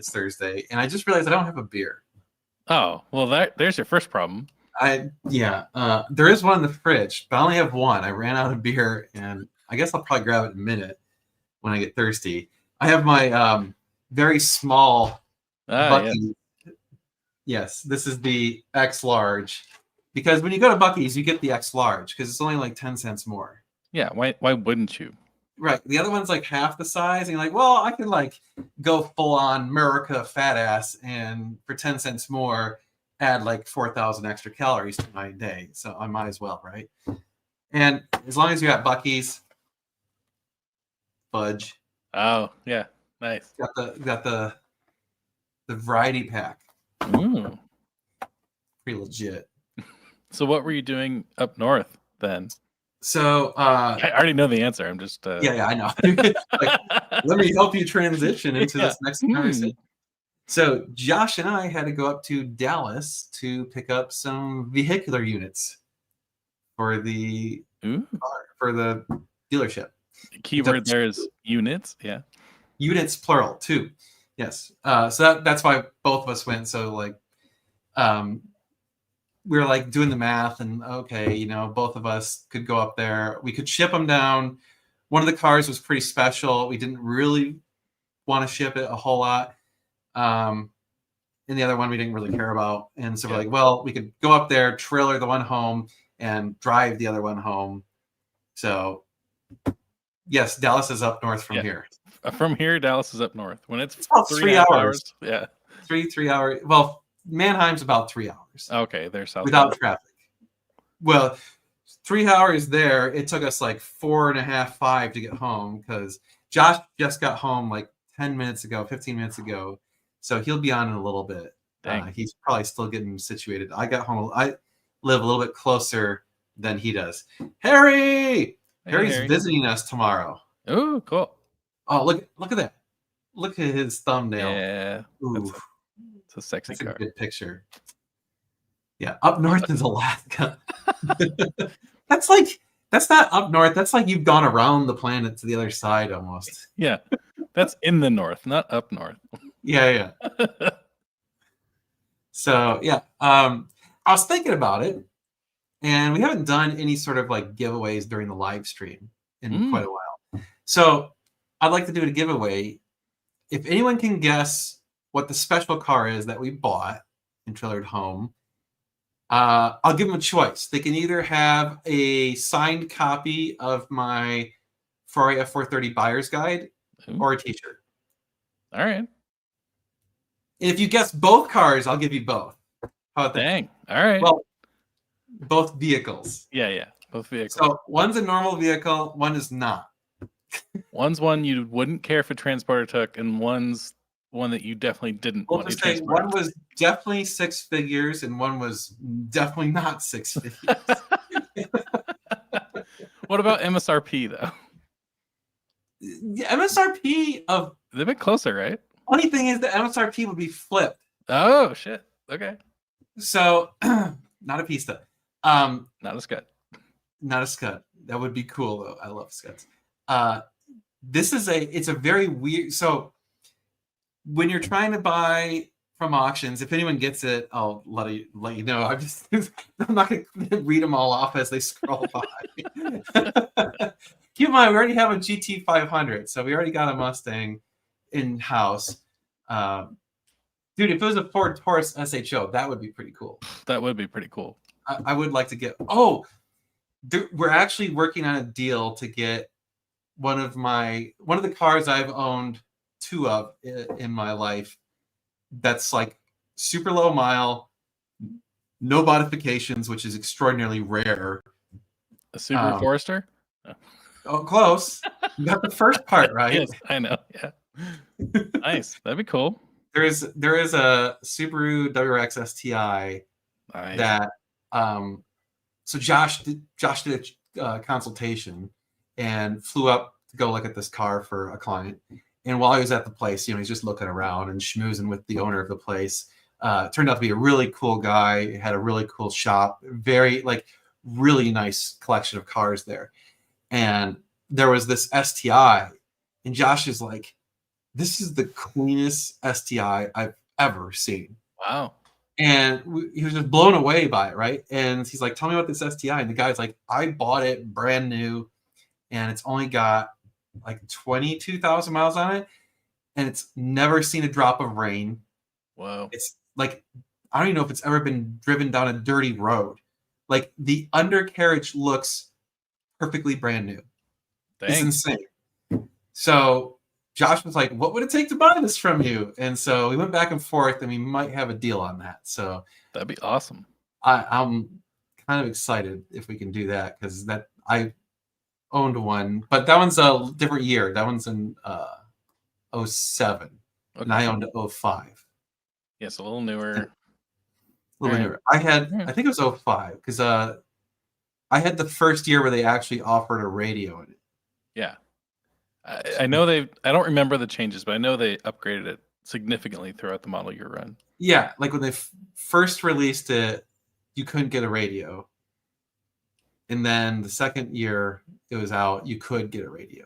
it's Thursday, and I just realized I don't have a beer. Oh, well, there's your first problem. There is one in the fridge, but I only have one. I ran out of beer, and I guess I'll probably grab it in a minute when I get thirsty. I have my very small Buc-ee's. Yes, this is the X large, because when you go to Buc-ee's, you get the X large because it's only like 10 cents more. Yeah, why wouldn't you? Right. The other one's like half the size, and you're like, well, I could like go full on America fat ass, and for 10 cents more, add like 4,000 extra calories to my day. So I might as well, right? And as long as you're at Buc-ee's, fudge. Oh yeah, nice. Got the variety pack. Ooh. Pretty legit. So what were you doing up north then? So I already know the answer. I'm just yeah, I know. Like, let me help you transition into this next conversation. So Josh and I had to go up to Dallas to pick up some vehicular units for the dealership. The keyword there is units. Yeah, units plural too. Yes. So that's why both of us went. So like, we were like doing the math, and okay, both of us could go up there. We could ship them down. One of the cars was pretty special. We didn't really want to ship it a whole lot. And the other one we didn't really care about. And so we're like, well, we could go up there, trailer the one home, and drive the other one home. So yes, Dallas is up north from here. From here, Dallas is up north. When it's about 3 hours. Yeah. 3 hours. Well, Mannheim's about 3 hours. Okay, they're south. Without traffic. Well, 3 hours there. It took us like 4.5, 5 to get home because Josh just got home like 15 minutes ago. So he'll be on in a little bit. He's probably still getting situated. I got home. I live a little bit closer than he does. Harry's visiting us tomorrow. Oh, cool. Oh, look at that. Look at his thumbnail. Yeah. Ooh. It's a sexy car. A good picture. Yeah, up north is Alaska. That's not up north. That's like you've gone around the planet to the other side almost. Yeah. That's in the north, not up north. Yeah. So, yeah. I was thinking about it, and we haven't done any sort of like giveaways during the live stream in quite a while. So, I'd like to do a giveaway. If anyone can guess what the special car is that we bought and trailered home, I'll give them a choice. They can either have a signed copy of my Ferrari F430 buyer's guide or a t-shirt. All right. And if you guess both cars, I'll give you both. How about that? Dang. All right. Well, both vehicles. Yeah. Both vehicles. So one's a normal vehicle, one is not. One's one you wouldn't care if a transporter took, and one's one that you definitely didn't want to transport. One was definitely 6 figures, and one was definitely not 6 figures. What about MSRP, though? The MSRP of... They're a bit closer, right? Funny thing is the MSRP would be flipped. Oh, shit. Okay. So, not a Pista. Not a Scud. Not a Scud. That would be cool, though. I love Scuds. It's a very weird... So, when you're trying to buy from auctions, if anyone gets it, I'll let you know. I'm not going to read them all off as they scroll by. Keep in mind, we already have a GT 500, so we already got a Mustang in-house. Dude, if it was a Ford Taurus SHO, that would be pretty cool. That would be pretty cool. I would like to get... Oh, we're actually working on a deal to get one of the cars I've owned 2 of in my life that's like super low mile, no modifications, which is extraordinarily rare. A Subaru Forester? Oh, close. You got the first part right. Yes, I know. Yeah. Nice. That'd be cool. There is a Subaru WRX STI that so Josh did a consultation and flew up to go look at this car for a client. And while he was at the place, he's just looking around and schmoozing with the owner of the place. Turned out to be a really cool guy. Had a really cool shop. Very really nice collection of cars there. And there was this STI, and Josh is like, this is the cleanest STI I've ever seen. Wow. And he was just blown away by it, right? And he's like, tell me about this STI. And the guy's like, I bought it brand new, and it's only got like 22,000 miles on it, and it's never seen a drop of rain. Whoa. It's like, I don't even know if it's ever been driven down a dirty road. Like, the undercarriage looks perfectly brand new. Dang. It's insane. So Josh was like, what would it take to buy this from you? And so we went back and forth, and we might have a deal on that. So that'd be awesome. I'm kind of excited if we can do that, because that I owned one, but that one's a different year. That one's in 07, and I owned 05. Yes, a little newer. A little newer. I think it was 05, because I had the first year where they actually offered a radio in it. Yeah. I know I don't remember the changes, but I know they upgraded it significantly throughout the model year run. Yeah, like when they first released it, you couldn't get a radio. And then the second year it was out, you could get a radio.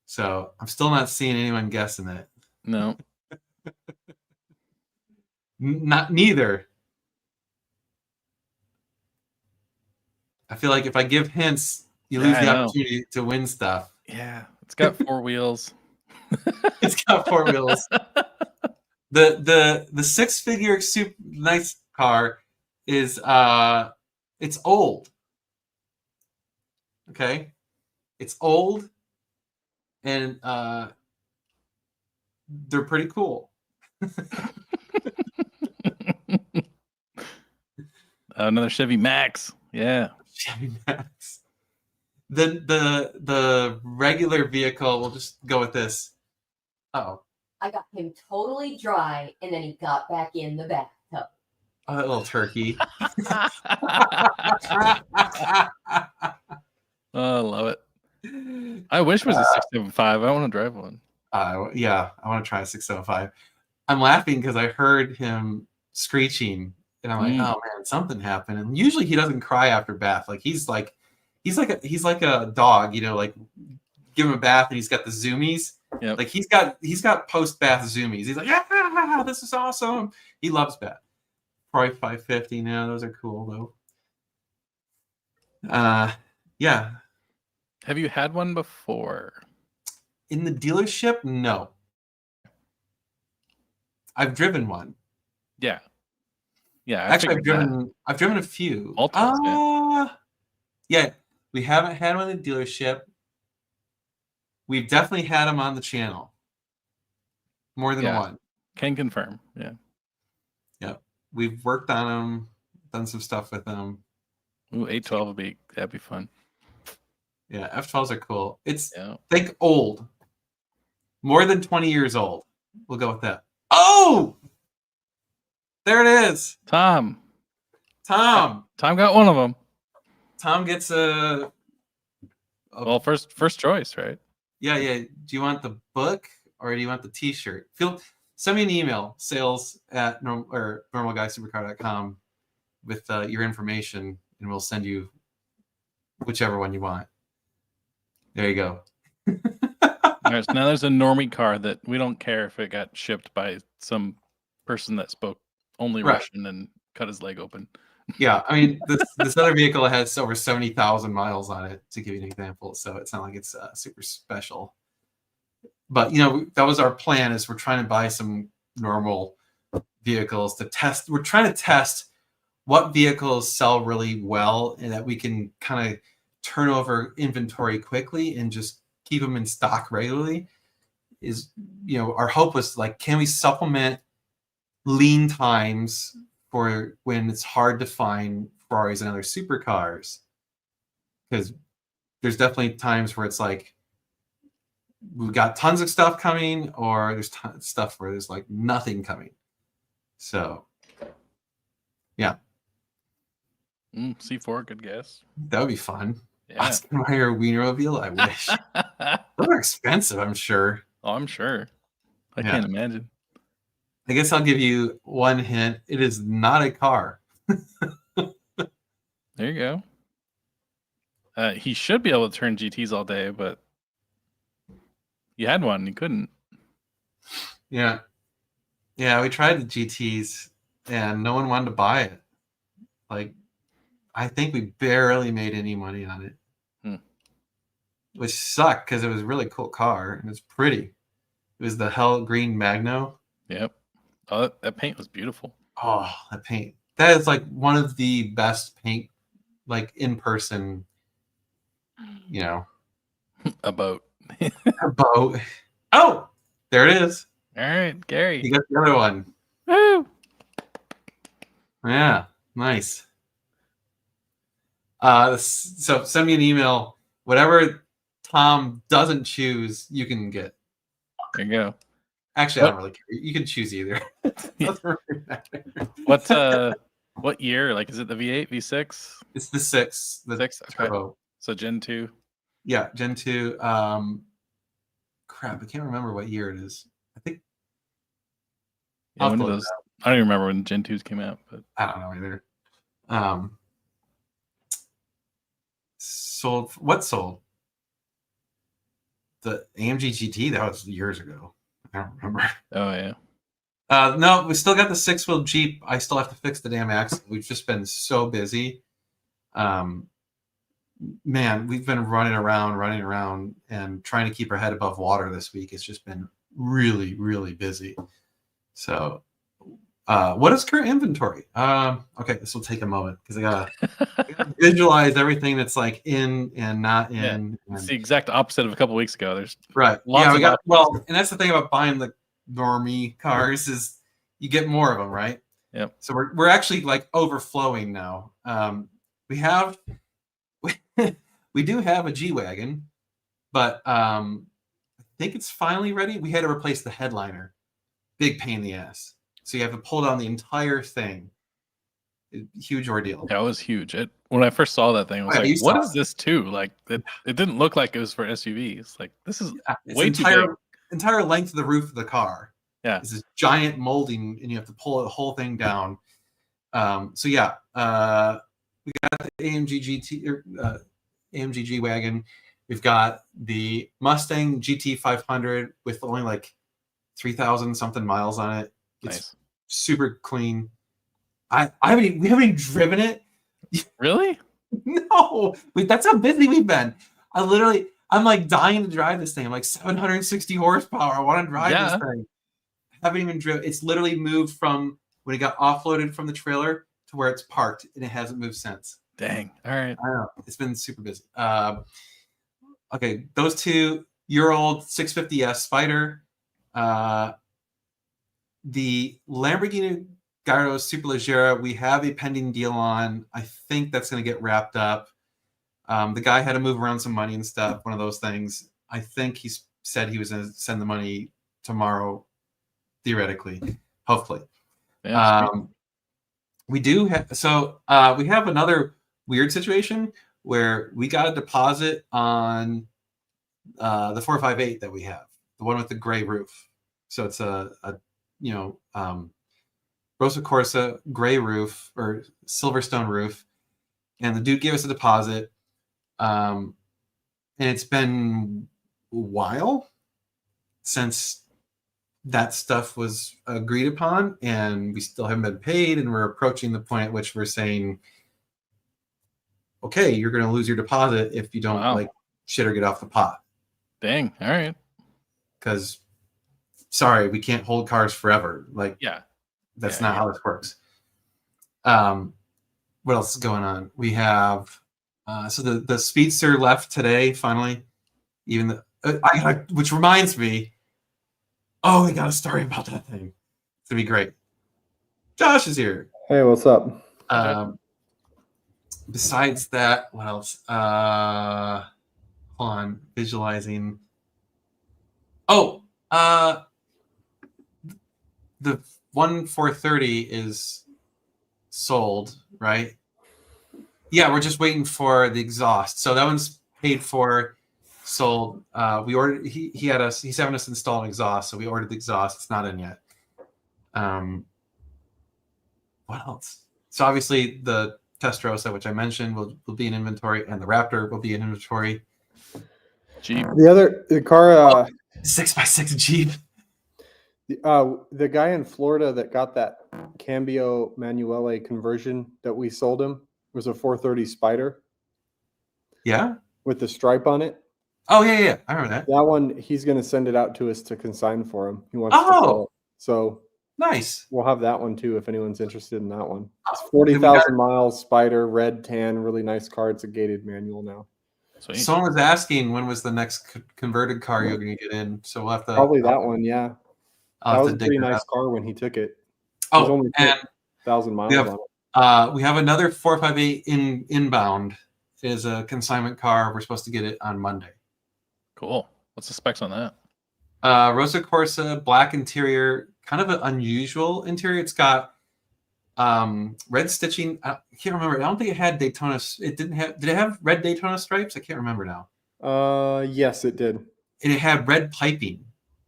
So I'm still not seeing anyone guessing it. No. Neither. I feel like if I give hints, you lose the opportunity to win stuff. Yeah, it's got 4 wheels. It's got 4 wheels. The 6-figure super nice car is it's old. Okay, it's old, and they're pretty cool. Another Chevy Max. Yeah, Chevy Max. The regular vehicle, we'll just go with this. Oh, I got him totally dry, and then he got back in the bathtub. Oh, that little turkey. Oh, I love it. I wish it was a 675. I want to drive one. Yeah, I want to try a 675. I'm laughing because I heard him screeching, and I'm like, oh man, something happened. And usually he doesn't cry after bath. Like he's like a dog, you know, like give him a bath and he's got the zoomies. Yep. Like he's got post bath zoomies. He's like, yeah, this is awesome. He loves bath. Probably 550 now. Those are cool though. Yeah. Have you had one before? In the dealership? No. I've driven one. Yeah. Yeah. Actually, I've driven a few. Yeah. We haven't had one in the dealership. We've definitely had them on the channel. More than one. Can confirm. Yeah. Yep. We've worked on them, done some stuff with them. Ooh, 812 that'd be fun. Yeah, F12s are cool. Think old. More than 20 years old. We'll go with that. Oh! There it is. Tom got one of them. Tom gets a well, first choice, right? Yeah. Do you want the book or do you want the t-shirt? Send me an email, sales@normalguysupercar.com with your information, and we'll send you whichever one you want. There you go. All right, so now there's a normie car that we don't care if it got shipped by some person that spoke only Russian and cut his leg open. Yeah, I mean, this other vehicle has over 70,000 miles on it, to give you an example. So it's not like it's super special. But, you know, that was our plan, is we're trying to buy some normal vehicles to test. We're trying to test what vehicles sell really well and that we can kind of turn over inventory quickly and just keep them in stock regularly. Is, you know, our hope was like, can we supplement lean times for when it's hard to find Ferraris and other supercars? Because there's definitely times where it's like we've got tons of stuff coming, or there's stuff where there's like nothing coming. So yeah. C4, good guess. That would be fun. Yeah. Oscar Mayer Wienermobile, I wish. They're expensive, I'm sure. Oh, I'm sure. I can't imagine. I guess I'll give you one hint. It is not a car. There you go. He should be able to turn GTs all day, but You had one, you couldn't. Yeah. Yeah, we tried the GTs and no one wanted to buy it. Like, I think we barely made any money on it. Which sucked because it was a really cool car and it's pretty. It was the Hell Green Magno. Yep. Oh, that paint was beautiful. Oh, that paint. That is like one of the best paint, like in person, you know. A boat. A boat. Oh, there it is. All right, Gary. You got the other one. Woo! Yeah, nice. So send me an email. Whatever Tom doesn't choose, you can get. There you go. Actually, I don't really care. You can choose either. Doesn't really matter. What year? Like, is it the V8, V6? It's the 6. The 6? Okay. turbo. So Gen 2. Yeah, Gen 2. Crap, I can't remember what year it is. I think Yeah, when did those, I don't even remember when Gen 2s came out, but I don't know either. Sold. What sold? The AMG GT? That was years ago. I don't remember. oh yeah. No, we still got the 6-wheel Jeep. I still have to fix the damn axle. We've just been so busy. Man, we've been running around and trying to keep our head above water this week. It's just been really, really busy. So, what is current inventory? Okay, this will take a moment because I gotta visualize everything that's like in and not in. Yeah, it's the exact opposite of a couple weeks ago. There's right. Lots Yeah, we got options. and that's the thing about buying the normie cars is you get more of them, right? Yep. So we're actually like overflowing now. We do have a G-Wagon, but I think it's finally ready. We had to replace the headliner. Big pain in the ass. So you have to pull down the entire thing. Huge ordeal. That was huge. When I first saw that thing, I was like, "What is this too?" Like it didn't look like it was for SUVs. Like this is way too big. Entire length of the roof of the car. Yeah, it's this giant molding, and you have to pull the whole thing down. So yeah, we got the AMG GT, AMG G-Wagon. We've got the Mustang GT 500 with only like 3,000 something miles on it. It's nice. Super clean. We haven't even driven it. Really? No, that's how busy we've been. I'm like dying to drive this thing. I'm like 760 horsepower. I want to drive this thing. I haven't even driven. It's literally moved from when it got offloaded from the trailer to where it's parked, and it hasn't moved since. Dang. All right. I know. It's been super busy. Okay, those 2-year-old 650S Spider, the Lamborghini Gallardo Superleggera, we have a pending deal on. I think that's going to get wrapped up. The guy had to move around some money and stuff, one of those things. I think he said he was going to send the money tomorrow, theoretically, hopefully. Yeah, we do have, we have another weird situation where we got a deposit on the 458 that we have, the one with the gray roof. So it's a Rosa Corsa gray roof or Silverstone roof, and the dude gave us a deposit. And it's been a while since that stuff was agreed upon, and we still haven't been paid, and we're approaching the point at which we're saying, okay, you're going to lose your deposit if you don't like shit or get off the pot. Dang. All right. Because sorry, we can't hold cars forever. Like, that's not how this works. What else is going on? We have so the Speedster left today finally. Even which reminds me, we got a story about that thing. It's gonna be great. Josh is here. Hey, what's up? Besides that, what else? Hold on, visualizing. The 430 is sold, right? Yeah, we're just waiting for the exhaust. So that one's paid for, sold. We ordered. He's having us install an exhaust, so we ordered the exhaust. It's not in yet. What else? So obviously the Testarossa, which I mentioned, will be in inventory, and the Raptor will be in inventory. The car 6x6 Jeep. The guy in Florida that got that Cambio Manuele conversion that we sold him was a 430 Spider Yeah. with the stripe on it. Oh yeah. I remember that. That one, he's going to send it out to us to consign for him. He wants to Oh, sell it. So nice. we'll have that one too if anyone's interested in that one. It's Oh, then we 40,000 miles, Spider, red tan, really nice car. It's a gated manual now. Sweet. Someone was asking when was the next converted car you're going to get in, so we'll have to Probably that one, yeah. I'll That have was to a dig pretty that nice out. car when he took it. It was Oh, only and 1,000 miles we have- on it. we have another 458 inbound. Is a consignment car. We're supposed to get it on Monday. Cool. What's the specs on that? Rosa Corsa, black interior, kind of an unusual interior. It's got red stitching. I can't remember. I don't think it had Daytona. It didn't have. Did it have red Daytona stripes? I can't remember now. Yes, it did. And it had red piping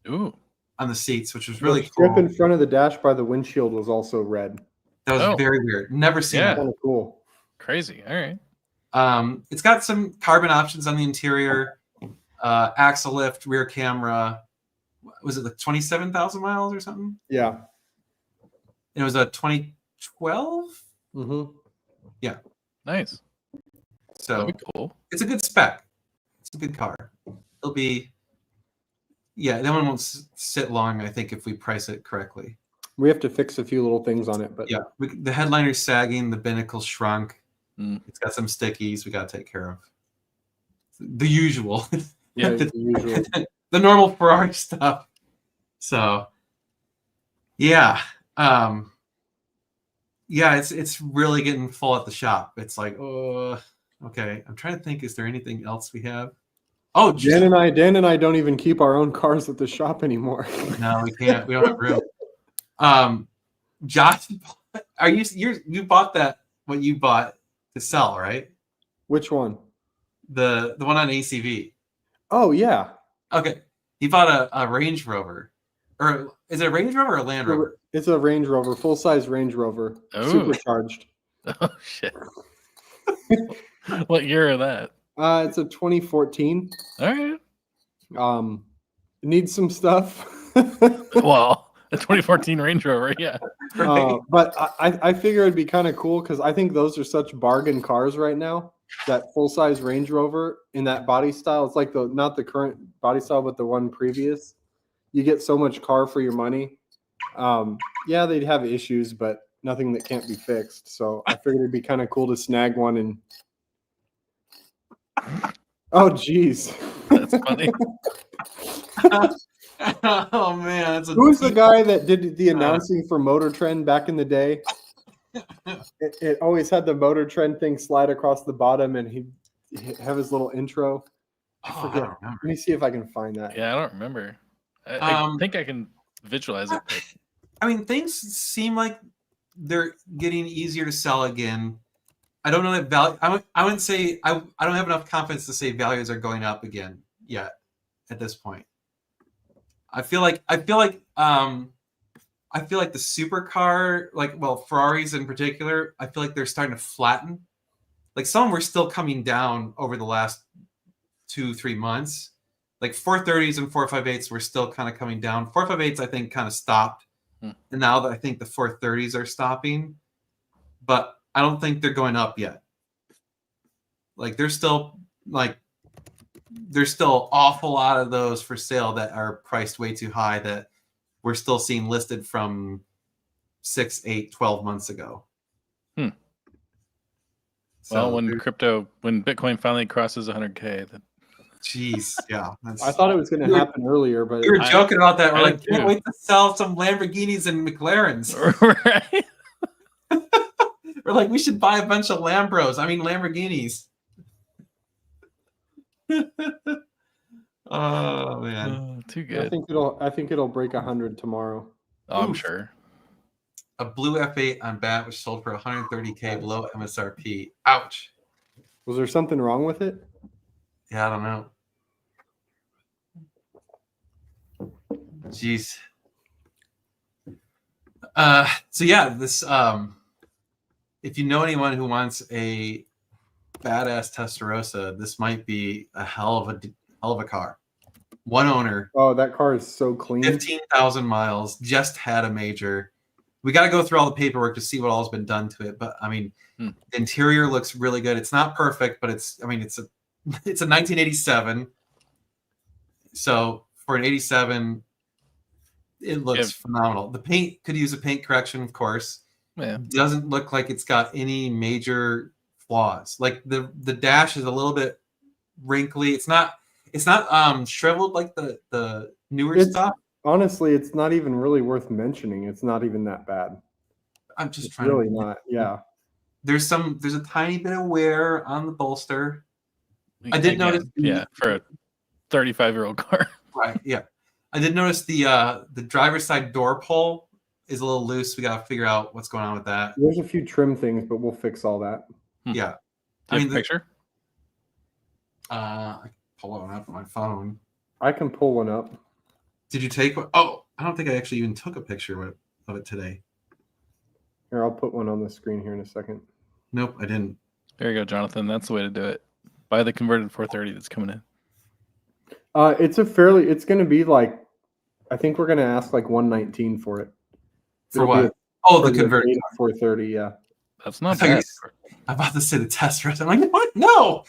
Ooh. on the seats, which was really The strip cool. in front of the dash by the windshield was also red. That was Oh. very weird. Never seen Yeah. that. Kind of cool. Crazy. All right. It's got some carbon options on the interior, axle lift, rear camera. Was it like 27,000 miles or something? Yeah. And it was a 2012. Mm-hmm. Nice. So That'd be cool. it's a good spec. It's a good car. It'll be, yeah, that one won't sit long, I think, if we price it correctly. We have to fix a few little things on it, but Yeah, the headliner's sagging, the binnacle shrunk. Mm. It's got some stickies we got to take care of. The usual. Yeah. the usual. The normal Ferrari stuff. So, yeah. Yeah, it's really getting full at the shop. It's like, oh, okay. I'm trying to think, is there anything else we have? Oh, Dan and I don't even keep our own cars at the shop anymore. no, we can't. We don't have room. Josh, you bought that, what you bought to sell, right? Which one? The one on ACV. Oh yeah. Okay. He bought a Range Rover. Or is it a Range Rover or a Land Rover? It's a Range Rover, full-size Range Rover, Oh. supercharged. Oh shit. What year of that? It's a 2014. All right. It needs some stuff. Well, a 2014 Range Rover. Yeah. Right. But I figure it'd be kind of cool because I think those are such bargain cars right now. That full-size Range Rover in that body style, it's like not the current body style, but the one previous. You get so much car for your money. Yeah, they'd have issues, but nothing that can't be fixed. So I figured it'd be kind of cool to snag one and. Oh, geez. That's funny. Oh man, that's Who's the guy that did the announcing for Motor Trend back in the day? It always had the Motor Trend thing slide across the bottom, and he'd have his little intro. I forget. don't remember. Let me see if I can find that. Yeah, I don't remember. I think I can visualize it. But I mean, things seem like they're getting easier to sell again. I don't know that value. I wouldn't say I don't have enough confidence to say values are going up again yet at this point. I feel like the supercar, Ferraris in particular, I feel like they're starting to flatten. Like some were still coming down over the last 2-3 months. Like 430s and 458s were still kind of coming down. 458s, I think, kind of stopped. And now that I think the 430s are stopping, but I don't think they're going up yet. Like there's still awful lot of those for sale that are priced way too high that we're still seeing listed from 6, 8, 12 months ago. well, when Bitcoin finally crosses 100K, then Jeez, yeah. I thought it was going to happen earlier, but We were joking about that. We're I like, did can't too. wait to sell some Lamborghinis and McLarens. right? We're like, we should buy a bunch of Lamborghinis. Oh man, Too I good. think it'll break 100 tomorrow. Oh, I'm Oof. sure. a blue F8 on BAT which sold for 130K below MSRP. Ouch. Was there something wrong with it? Yeah, I don't know. Jeez. So yeah, this if you know anyone who wants a badass Testarossa, this might be a hell of a car. one owner, Oh, that car is so clean. 15,000 miles, just had a major. We got to go through all the paperwork to see what all's been done to it. But I mean, the interior looks really good. It's not perfect, but it's a 1987. So for an 87, it looks phenomenal. The paint could use a paint correction, of course. Yeah. Doesn't look like it's got any major flaws. Like the dash is a little bit wrinkly. It's not shriveled like the newer stuff. Honestly, it's not even really worth mentioning. It's not even that bad. I'm just It's trying really to not. Yeah. There's a tiny bit of wear on the bolster. I did notice for a 35-year-old car. Right, yeah. I did notice the driver's side door pull is a little loose. We got to figure out what's going on with that. There's a few trim things, but we'll fix all that. Yeah. Do you have a picture? I can pull one up on my phone. I can pull one up. Did you take one? Oh, I don't think I actually even took a picture of it today. Here, I'll put one on the screen here in a second. Nope, I didn't. There you go, Jonathan. That's the way to do it. Buy the converted 430 that's coming in. It's going to be like, I think we're going to ask like 119 for it. For what? The converted 430, yeah. That's not bad. I'm about to say the test run. I'm like, what? No.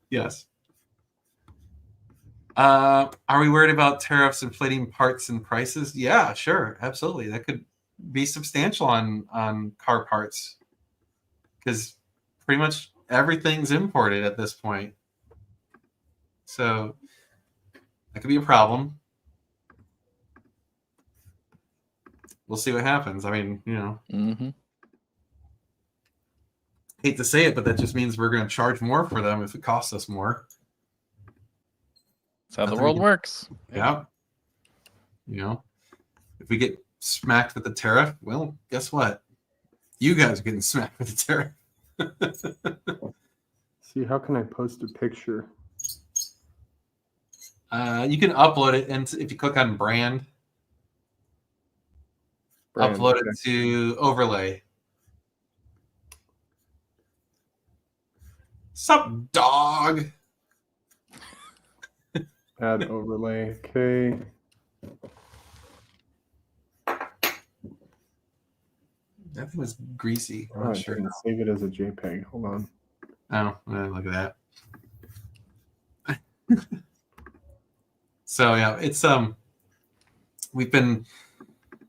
Yes. Are we worried about tariffs inflating parts and prices? Yeah, sure, absolutely. That could be substantial on car parts because pretty much everything's imported at this point. So that could be a problem. We'll see what happens. I mean, hate to say it, but that just means we're going to charge more for them if it costs us more. That's how the world works. Yeah. If we get smacked with the tariff, well, guess what? You guys are getting smacked with the tariff. See, how can I post a picture? You can upload it, and if you click on brand upload it to overlay. Sup, dog? Add overlay. Okay. That thing was greasy. I'm not sure. Save it as a JPEG. Hold on. Oh, look at that. So yeah, it's we've been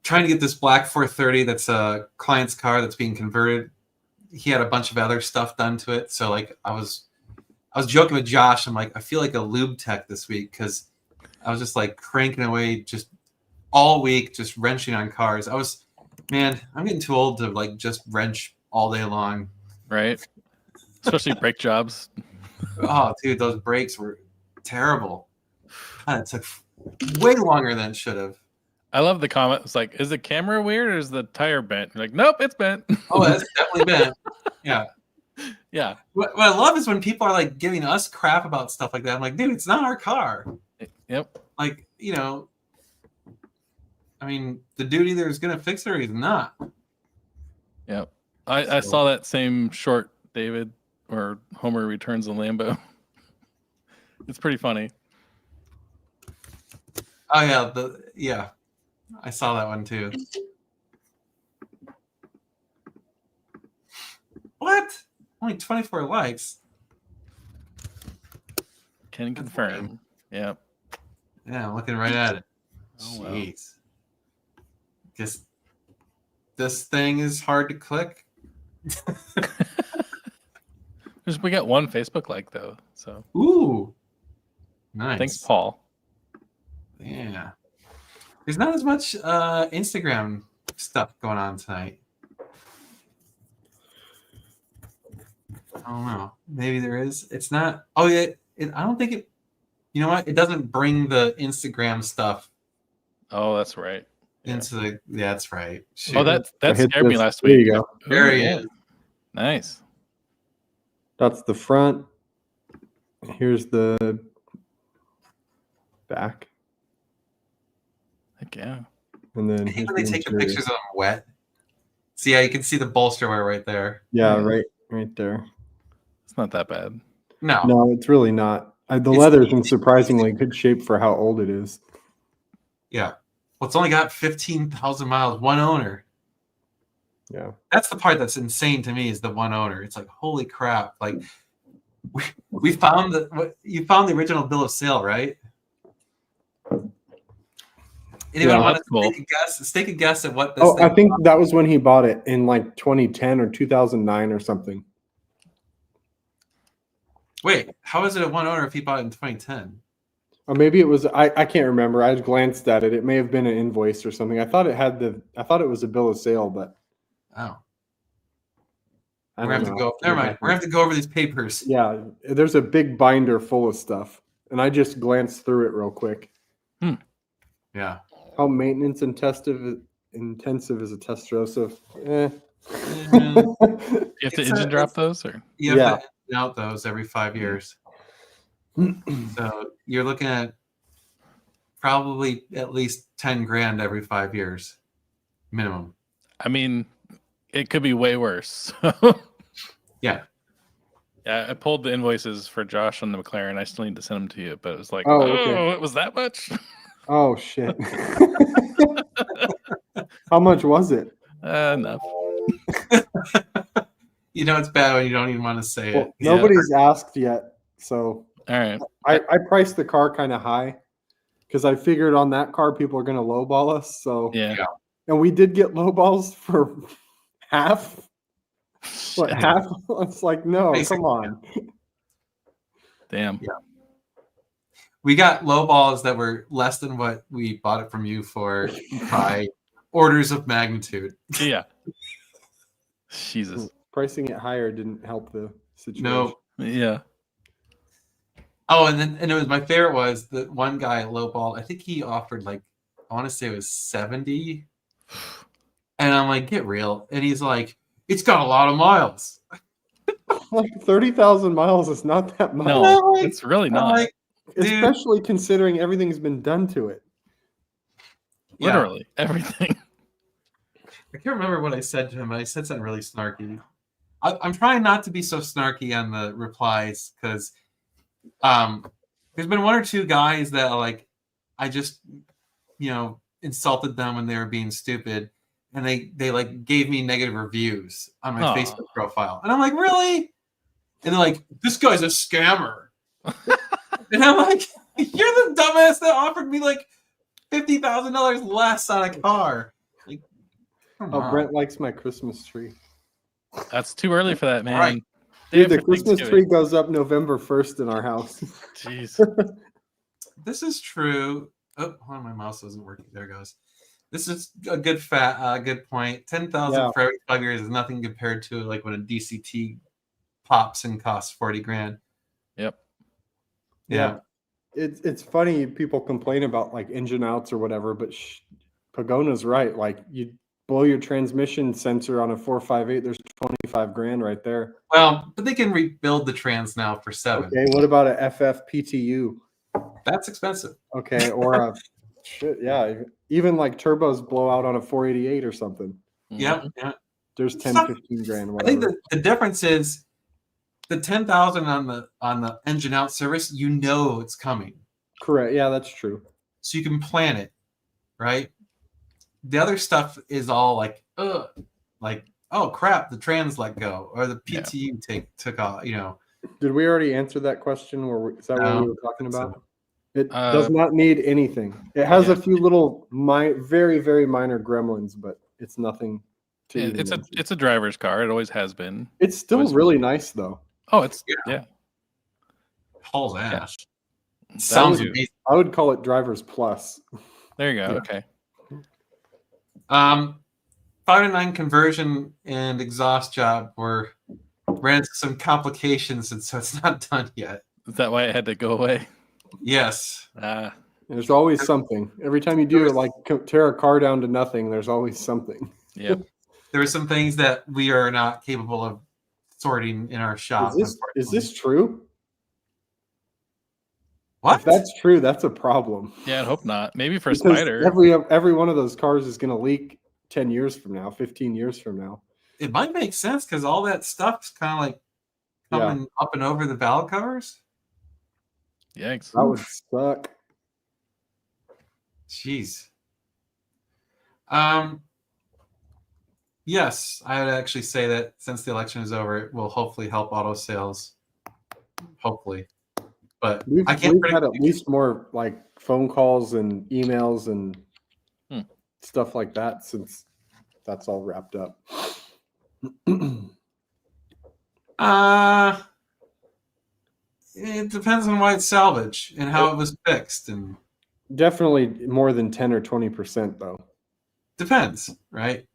trying to get this black 430 that's a client's car that's being converted. He had a bunch of other stuff done to it. So like I was joking with Josh. I'm like, I feel like a lube tech this week because I was just like cranking away just all week, just wrenching on cars. I'm getting too old to like just wrench all day long. Right. Especially brake jobs. Oh, dude, those brakes were terrible. God, it took way longer than it should have. I love the comment. It's like, is the camera weird or is the tire bent? You're like, nope, it's bent. Oh, that's definitely bent. Yeah. Yeah. What I love is when people are like giving us crap about stuff like that. I'm like, dude, it's not our car. Yep. Like, I mean, the dude either is going to fix it or he's not. Yep. I saw that same short, David, or Homer returns a Lambo. It's pretty funny. Oh yeah, I saw that one too. What? Only 24 likes. Can confirm. Yep. Yeah, I'm looking right at it. Oh, wow. Jeez. Guess this thing is hard to click. We got one Facebook like though, so. Ooh. Nice. Thanks, Paul. Yeah. There's not as much Instagram stuff going on tonight. I don't know. Maybe there is. It's not. Oh, yeah. I don't think it. You know what? It doesn't bring the Instagram stuff. Oh, that's right. Into the. Yeah, that's right. Shoot. Oh, that scared me last There week. you go. There he is. Nice. That's the front. Here's the back. Heck yeah. And then I hate when they take the pictures of them wet. See, yeah, you can see the bolster wear right there. Yeah, right there. It's not that bad. No. No, it's really not. The It's- leather's in surprisingly good shape for how old it is. Yeah. Well, it's only got 15,000 miles, one owner. Yeah. That's the part that's insane to me is the one owner. It's like, holy crap. Like we found you found the original bill of sale, right? Anyone Yeah, want that's to cool. take a guess at what this Oh, I thing think that was when he bought it in like 2010 or 2009 or something. Wait, how is it a one owner if he bought it in 2010? Or maybe it was I can't remember. I glanced at it. It may have been an invoice or something. I thought it was a bill of sale, but Oh. I We're gonna don't have to know. go. Never mind. We're gonna have to go over these papers. Yeah, there's a big binder full of stuff, and I just glanced through it real quick. Yeah. How maintenance intensive is a Testarossa? You have to It's engine a- drop those, or You have Yeah. to engine out those every 5 years. So you're looking at probably at least 10 grand every 5 years, minimum. I mean, it could be way worse. Yeah. Yeah, I pulled the invoices for Josh on the McLaren. I still need to send them to you, but it was like, Oh, oh, okay. it was that much? Oh shit! How much was it? Enough. You know it's bad when you don't even want to say Well, it. Yeah. nobody's asked yet, so All right. I priced the car kind of high because I figured on that car people are going to lowball us. So Yeah. and we did get lowballs for half. What Shit. half? It's like no, Basically, come on. Damn. We got low balls that were less than what we bought it from you for by orders of magnitude. Yeah. Jesus. Pricing it higher didn't help the situation. No. Yeah. Oh, and it was my favorite was the one guy at low ball. I think he offered like I want to say it was 70. And I'm like, get real. And he's like, it's got a lot of miles. Like 30,000 miles is not that much, No, like- it's really I'm not. like, dude. especially considering everything's been done to it. Yeah. Literally everything. I can't remember what I said to him. I said something really snarky. I'm trying not to be so snarky on the replies because there's been one or two guys that like I just insulted them when they were being stupid, and they like gave me negative reviews on my Aw. Facebook profile, and I'm like, really? And they're like, this guy's a scammer, and I'm like, you're the dumbass that offered me like $50,000 less on a car. Like, come Oh, on. Brent likes my Christmas tree. That's too early for that, man. Right. Day Dude, the after Christmas Thanksgiving. tree goes up November 1st in our house. Jeez. This is true. Oh, hold on, my mouse isn't working. There it goes. This is a good good point. 10,000 Yeah. for every 5 years is nothing compared to like when a DCT pops and costs 40 grand. Yep. Yeah. It's funny people complain about like engine outs or whatever, but Pagona's right. Like you blow your transmission sensor on a 458, there's 25 grand right there. Well, but they can rebuild the trans now for 7. Okay, what about a FFPTU? That's expensive. Okay, or a shit, yeah, even like turbos blow out on a 488 or something. Yep. Mhm. Yeah. There's 10, Some- 15 grand. I Whatever. think the difference is the 10,000 on the engine out service, it's coming. Correct. Yeah, that's true. So you can plan it, right? The other stuff is all like, oh crap, the trans let go, or the Yeah. PTU took off. Did we already answer that question? Is that what No, we were talking so. about? It does not need anything. It has a few little very, very minor gremlins, but it's nothing to even mention. It's a driver's car. It always has been. It's still always- really nice though. Oh, it's Yeah. yeah. Hauls ass. That Sounds would- amazing. I would call it driver's plus. There you go. Yeah. Okay. 5-9 conversion and exhaust job ran into some complications, and so it's not done yet. Is that why it had to go away? Yes. There's always something. Every time you do it, like tear a car down to nothing, there's always something. Yep. There are some things that we are not capable of sorting in our shop. Is this unfortunately. true? What? If that's true, that's a problem. Yeah, I hope not. Maybe for a Because spider. every one of those cars is going to leak 10 years from now, 15 years from now. It might make sense because all that stuff's kind of like coming up and over the valve covers? Yikes. That would suck. Jeez. Yes, I would actually say that since the election is over, it will hopefully help auto sales. Hopefully. But We've I can't had predict at least more like phone calls and emails and stuff like that since that's all wrapped up. It depends on why it's salvage and how it was fixed, and Definitely more than 10 or 20% though. depends, right?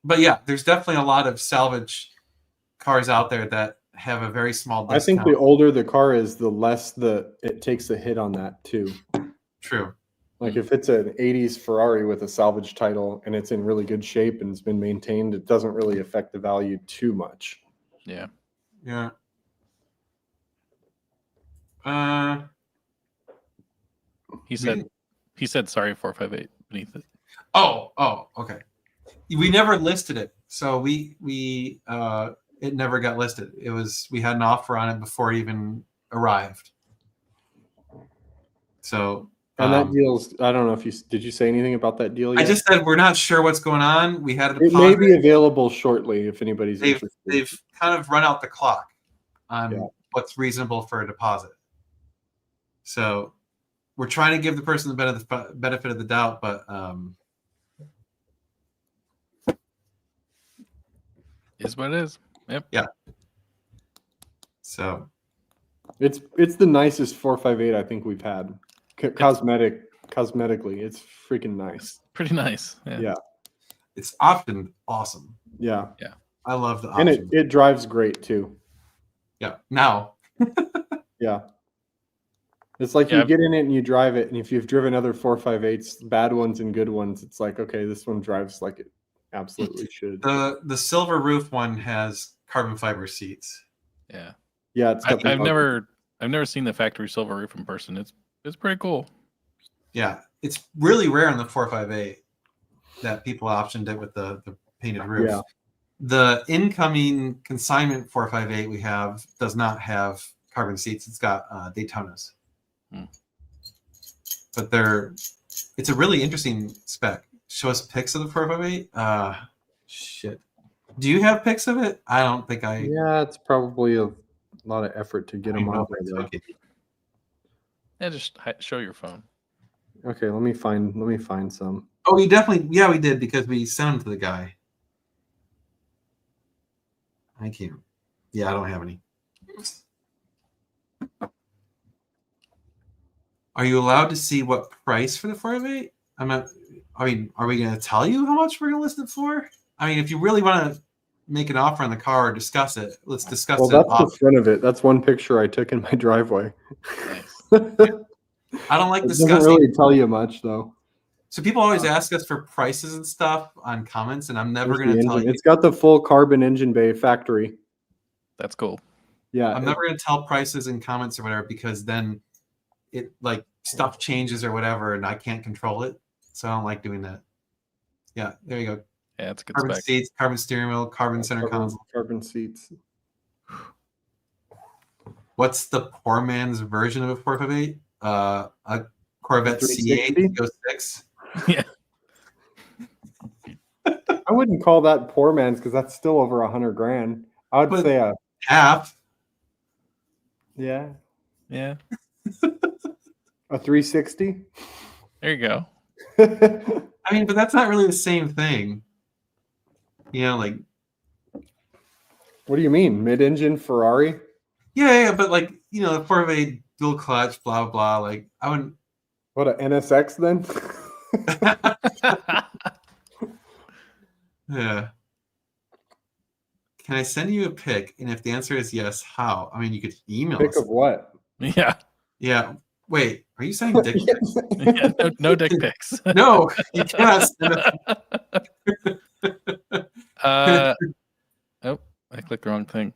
But yeah, there's definitely a lot of salvage cars out there that have a very small discount. I think the older the car is, the less it takes a hit on that too. True. Like if it's an 80s Ferrari with a salvage title and it's in really good shape and it's been maintained, it doesn't really affect the value too much. Yeah. Yeah. He said sorry 458 beneath it. Oh, okay. We never listed it, so we it never got listed. We had an offer on it before it even arrived. So And that deal's, I don't know if did you say anything about that deal yet? I just said we're not sure what's going on. We had a deposit. It may be available shortly if anybody's interested. They've kind of run out the clock on what's reasonable for a deposit. So we're trying to give the person the benefit of the doubt, but is what it is. Yep. Yeah. So it's the nicest 458 I think we've had. Cosmetically, it's freaking nice. Pretty nice. Yeah. It's often awesome. Yeah. I love the option. And it drives great too. Yeah. Now. Yeah. It's like you get in it and you drive it, and if you've driven other 458s, bad ones and good ones, it's like, okay, this one drives like it absolutely should. The silver roof one has carbon fiber seats. Yeah. Yeah, it's I've never seen the factory silver roof in person. It's pretty cool. Yeah, it's really rare in the 458 that people optioned it with the painted roof. Yeah. The incoming consignment 458 we have does not have carbon seats. It's got Daytonas. But it's a really interesting spec. Show us pics of the 458. Shit. Do you have pics of it? I don't think I. Yeah, it's probably a lot of effort to get them on there. Okay. Yeah, just show your phone. Okay, let me find some. Oh, we did because we sent them to the guy. I can't. Yeah, I don't have any. Are you allowed to see what price for the 458? Are we going to tell you how much we're going to list it for? I mean, if you really want to make an offer on the car or discuss it, let's discuss it. Well, that's the front of it. That's one picture I took in my driveway. Nice. I don't like discussing. Doesn't really tell you much, though. So people always ask us for prices and stuff on comments, and I'm never going to tell you. It's got the full carbon engine bay factory. That's cool. Yeah. I'm never going to tell prices in comments or whatever, because then it stuff changes or whatever, and I can't control it. So I don't like doing that. Yeah, there you go. Yeah, it's a good Carbon spec. seats, carbon steering wheel, carbon center console. Carbon seats. What's the poor man's version of a 458? A Corvette C8 06. Yeah. I wouldn't call that poor man's because that's still over $100,000. I would say half. Yeah. Yeah. A 360. There you go. I mean, but that's not really the same thing. You know, like. What do you mean? Mid-engine Ferrari? Yeah, but the 458 dual clutch, blah, blah, blah. I wouldn't. What, an NSX then? Yeah. Can I send you a pic? And if the answer is yes, how? I mean, you could email Pic us. of what? Yeah. Yeah. Wait, are you saying dick pics? Yeah, no dick pics. No, you cannot send it. I clicked the wrong thing.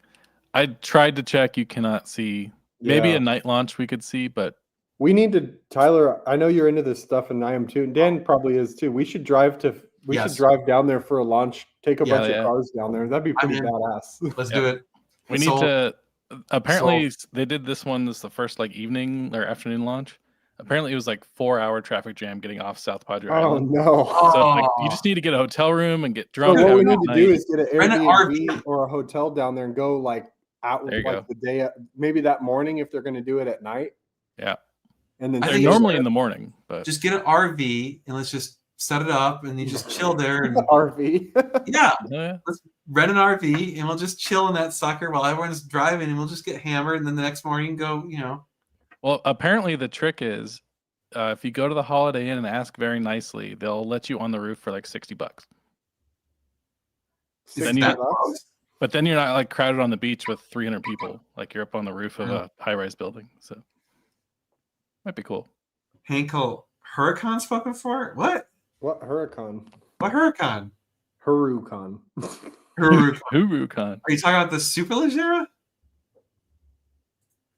I tried to check. You cannot see. Maybe Yeah. a night launch we could see, but We need to, Tyler. I know you're into this stuff, and I am too. And Dan probably is too. We should drive down there for a launch. Take a bunch of cars down there. That'd be pretty badass. Let's do it. we need to. Apparently, they did this one as the first like evening or afternoon launch. Apparently, it was like 4-hour traffic jam getting off South Padre Oh Island. no! So it's like you just need to get a hotel room and get So drunk. what have we a need good to do night. is get an Rent an Airbnb or a hotel down there and go like out There you like go. the day, maybe that morning if they're going to do it at night. Yeah. And then I They're think it's normally in the morning, but just get an RV and let's just set it up and you just chill there and RV. yeah, yeah. let's rent an RV and we'll just chill in that sucker while everyone's driving and we'll just get hammered and then the next morning go, Well, apparently the trick is if you go to the Holiday Inn and ask very nicely, they'll let you on the roof for like $60. is Then it you- that close? But then you're not like crowded on the beach with 300 people. Like you're up on the roof of a high-rise building. So might be cool. Hankel Huracan spoken for? What? What Huracan? What Huracan? Huracan. Huracan. Huracan. Are you talking about the Superleggera?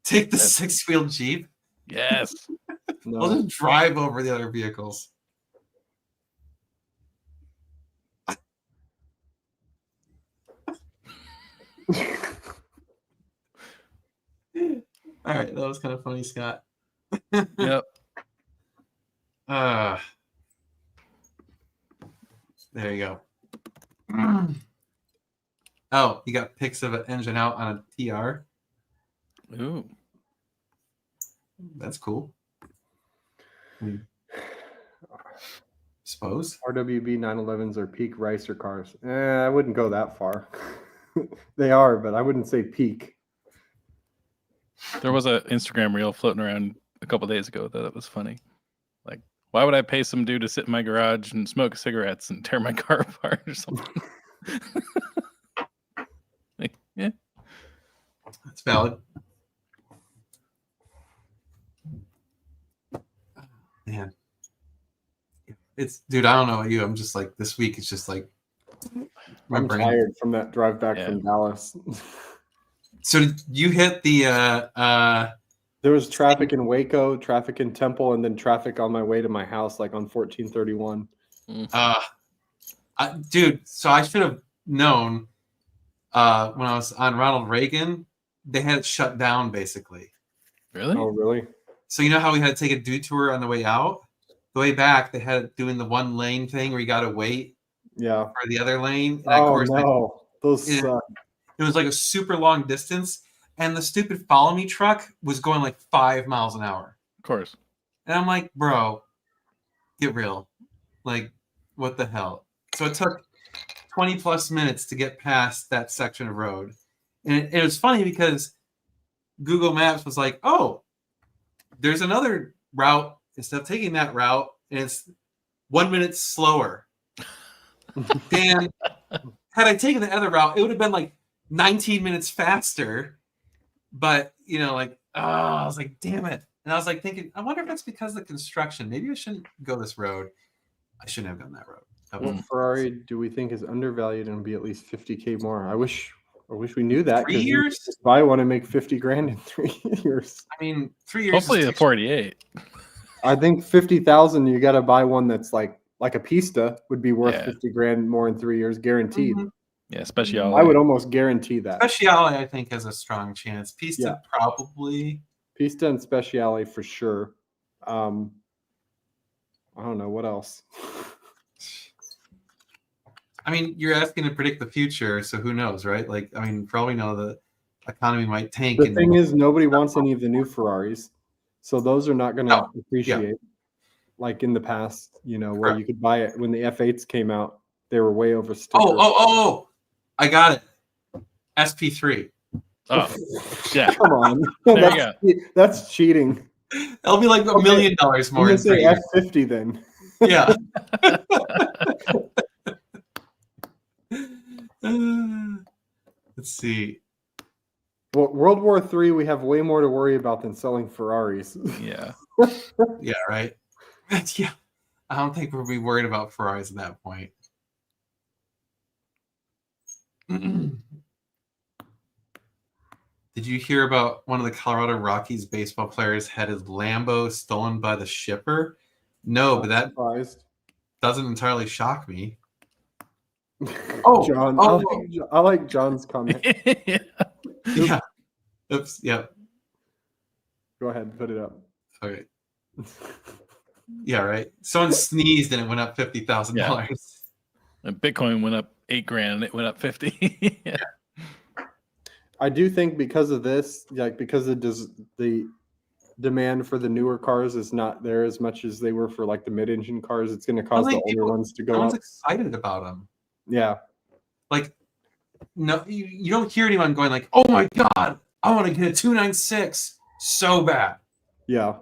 Take the Yes. 6-wheel Jeep. Yes. We'll No. just drive over the other vehicles. All right, that was kind of funny, Scott. Yep. There you go. Oh, you got pics of an engine out on a TR. Ooh. That's cool. Suppose. RWB 911s are peak racer cars. I wouldn't go that far. They are, but I wouldn't say peak. There was an Instagram reel floating around a couple days ago that was funny. Like, why would I pay some dude to sit in my garage and smoke cigarettes and tear my car apart or something? Like, yeah. That's valid. Man. It's dude, I don't know about you. I'm just like this week it's just like my I'm brain. tired from that drive back Yeah. from Dallas. So did you hit the There was traffic in Waco, traffic in Temple, and then traffic on my way to my house, like on 1431. dude, so I should have known when I was on Ronald Reagan, they had it shut down basically. Really? Oh, really? So you know how we had to take a detour on the way out? The way back, they had it doing the one lane thing where you got to wait Yeah. for the other lane. And Oh, of course, no. Those Yeah. suck. it was like a super long distance, and the stupid follow me truck was going like 5 miles an hour. Of course. And I'm like, bro, get real. Like, what the hell? So it took 20 plus minutes to get past that section of road. And it was funny because Google Maps was like, oh, there's another route. Instead of taking that route, and it's 1 minute slower. And had I taken the other route, it would have been like 19 minutes faster. But, I was like, damn it. And I was like thinking, I wonder if that's because of the construction. Maybe I shouldn't go this road. I shouldn't have gone that road. That was- What Ferrari do we think is undervalued and be at least 50K more? I wish we knew that. 3 'cause you years? could just buy one and make 50 grand in 3 years. I mean, 3 years. Hopefully is the too- 488. I think 50,000. You got to buy one that's like a Pista would be worth Yeah. 50 grand more in 3 years, guaranteed. Mhm. Yeah, Speciale. I would almost guarantee that. Speciale, I think, has a strong chance. Pista Yeah. probably. Pista and Speciale for sure. I don't know what else. I mean, you're asking to predict the future, so who knows, right? Like, I mean, for all we know, the economy might tank. The and thing is, nobody wants any of the new Ferraris, so those are not going to No. appreciate. Like in the past, where Correct. you could buy it when the F8s came out, they were way over. oh! I got it. SP3. Oh, yeah. Come on, There you that's cheating. It'll be like $1 million more I'm gonna in 3 say years. F50 then. Yeah. Let's see. Well, World War III, we have way more to worry about than selling Ferraris. Yeah. Yeah, right. Yeah. I don't think we'll be worried about Ferraris at that point. Did you hear about one of the Colorado Rockies baseball players had his Lambo stolen by the shipper? No, but that Surprised. doesn't entirely shock me. Oh, John, oh. I like John's comment. Yeah. Yeah. Oops. Yep. Go ahead and put it up. Okay. Yeah. Right. Someone sneezed and it went up $50,000. And Bitcoin went up $8,000 and it went up 50. Yeah. I do think because of this, like because the demand for the newer cars is not there as much as they were for like the mid-engine cars, it's going to cause the older ones to No go one's up. excited about them. Yeah. Like, no, you don't hear anyone going like, "Oh my god, I want to get a 296 so bad." Yeah.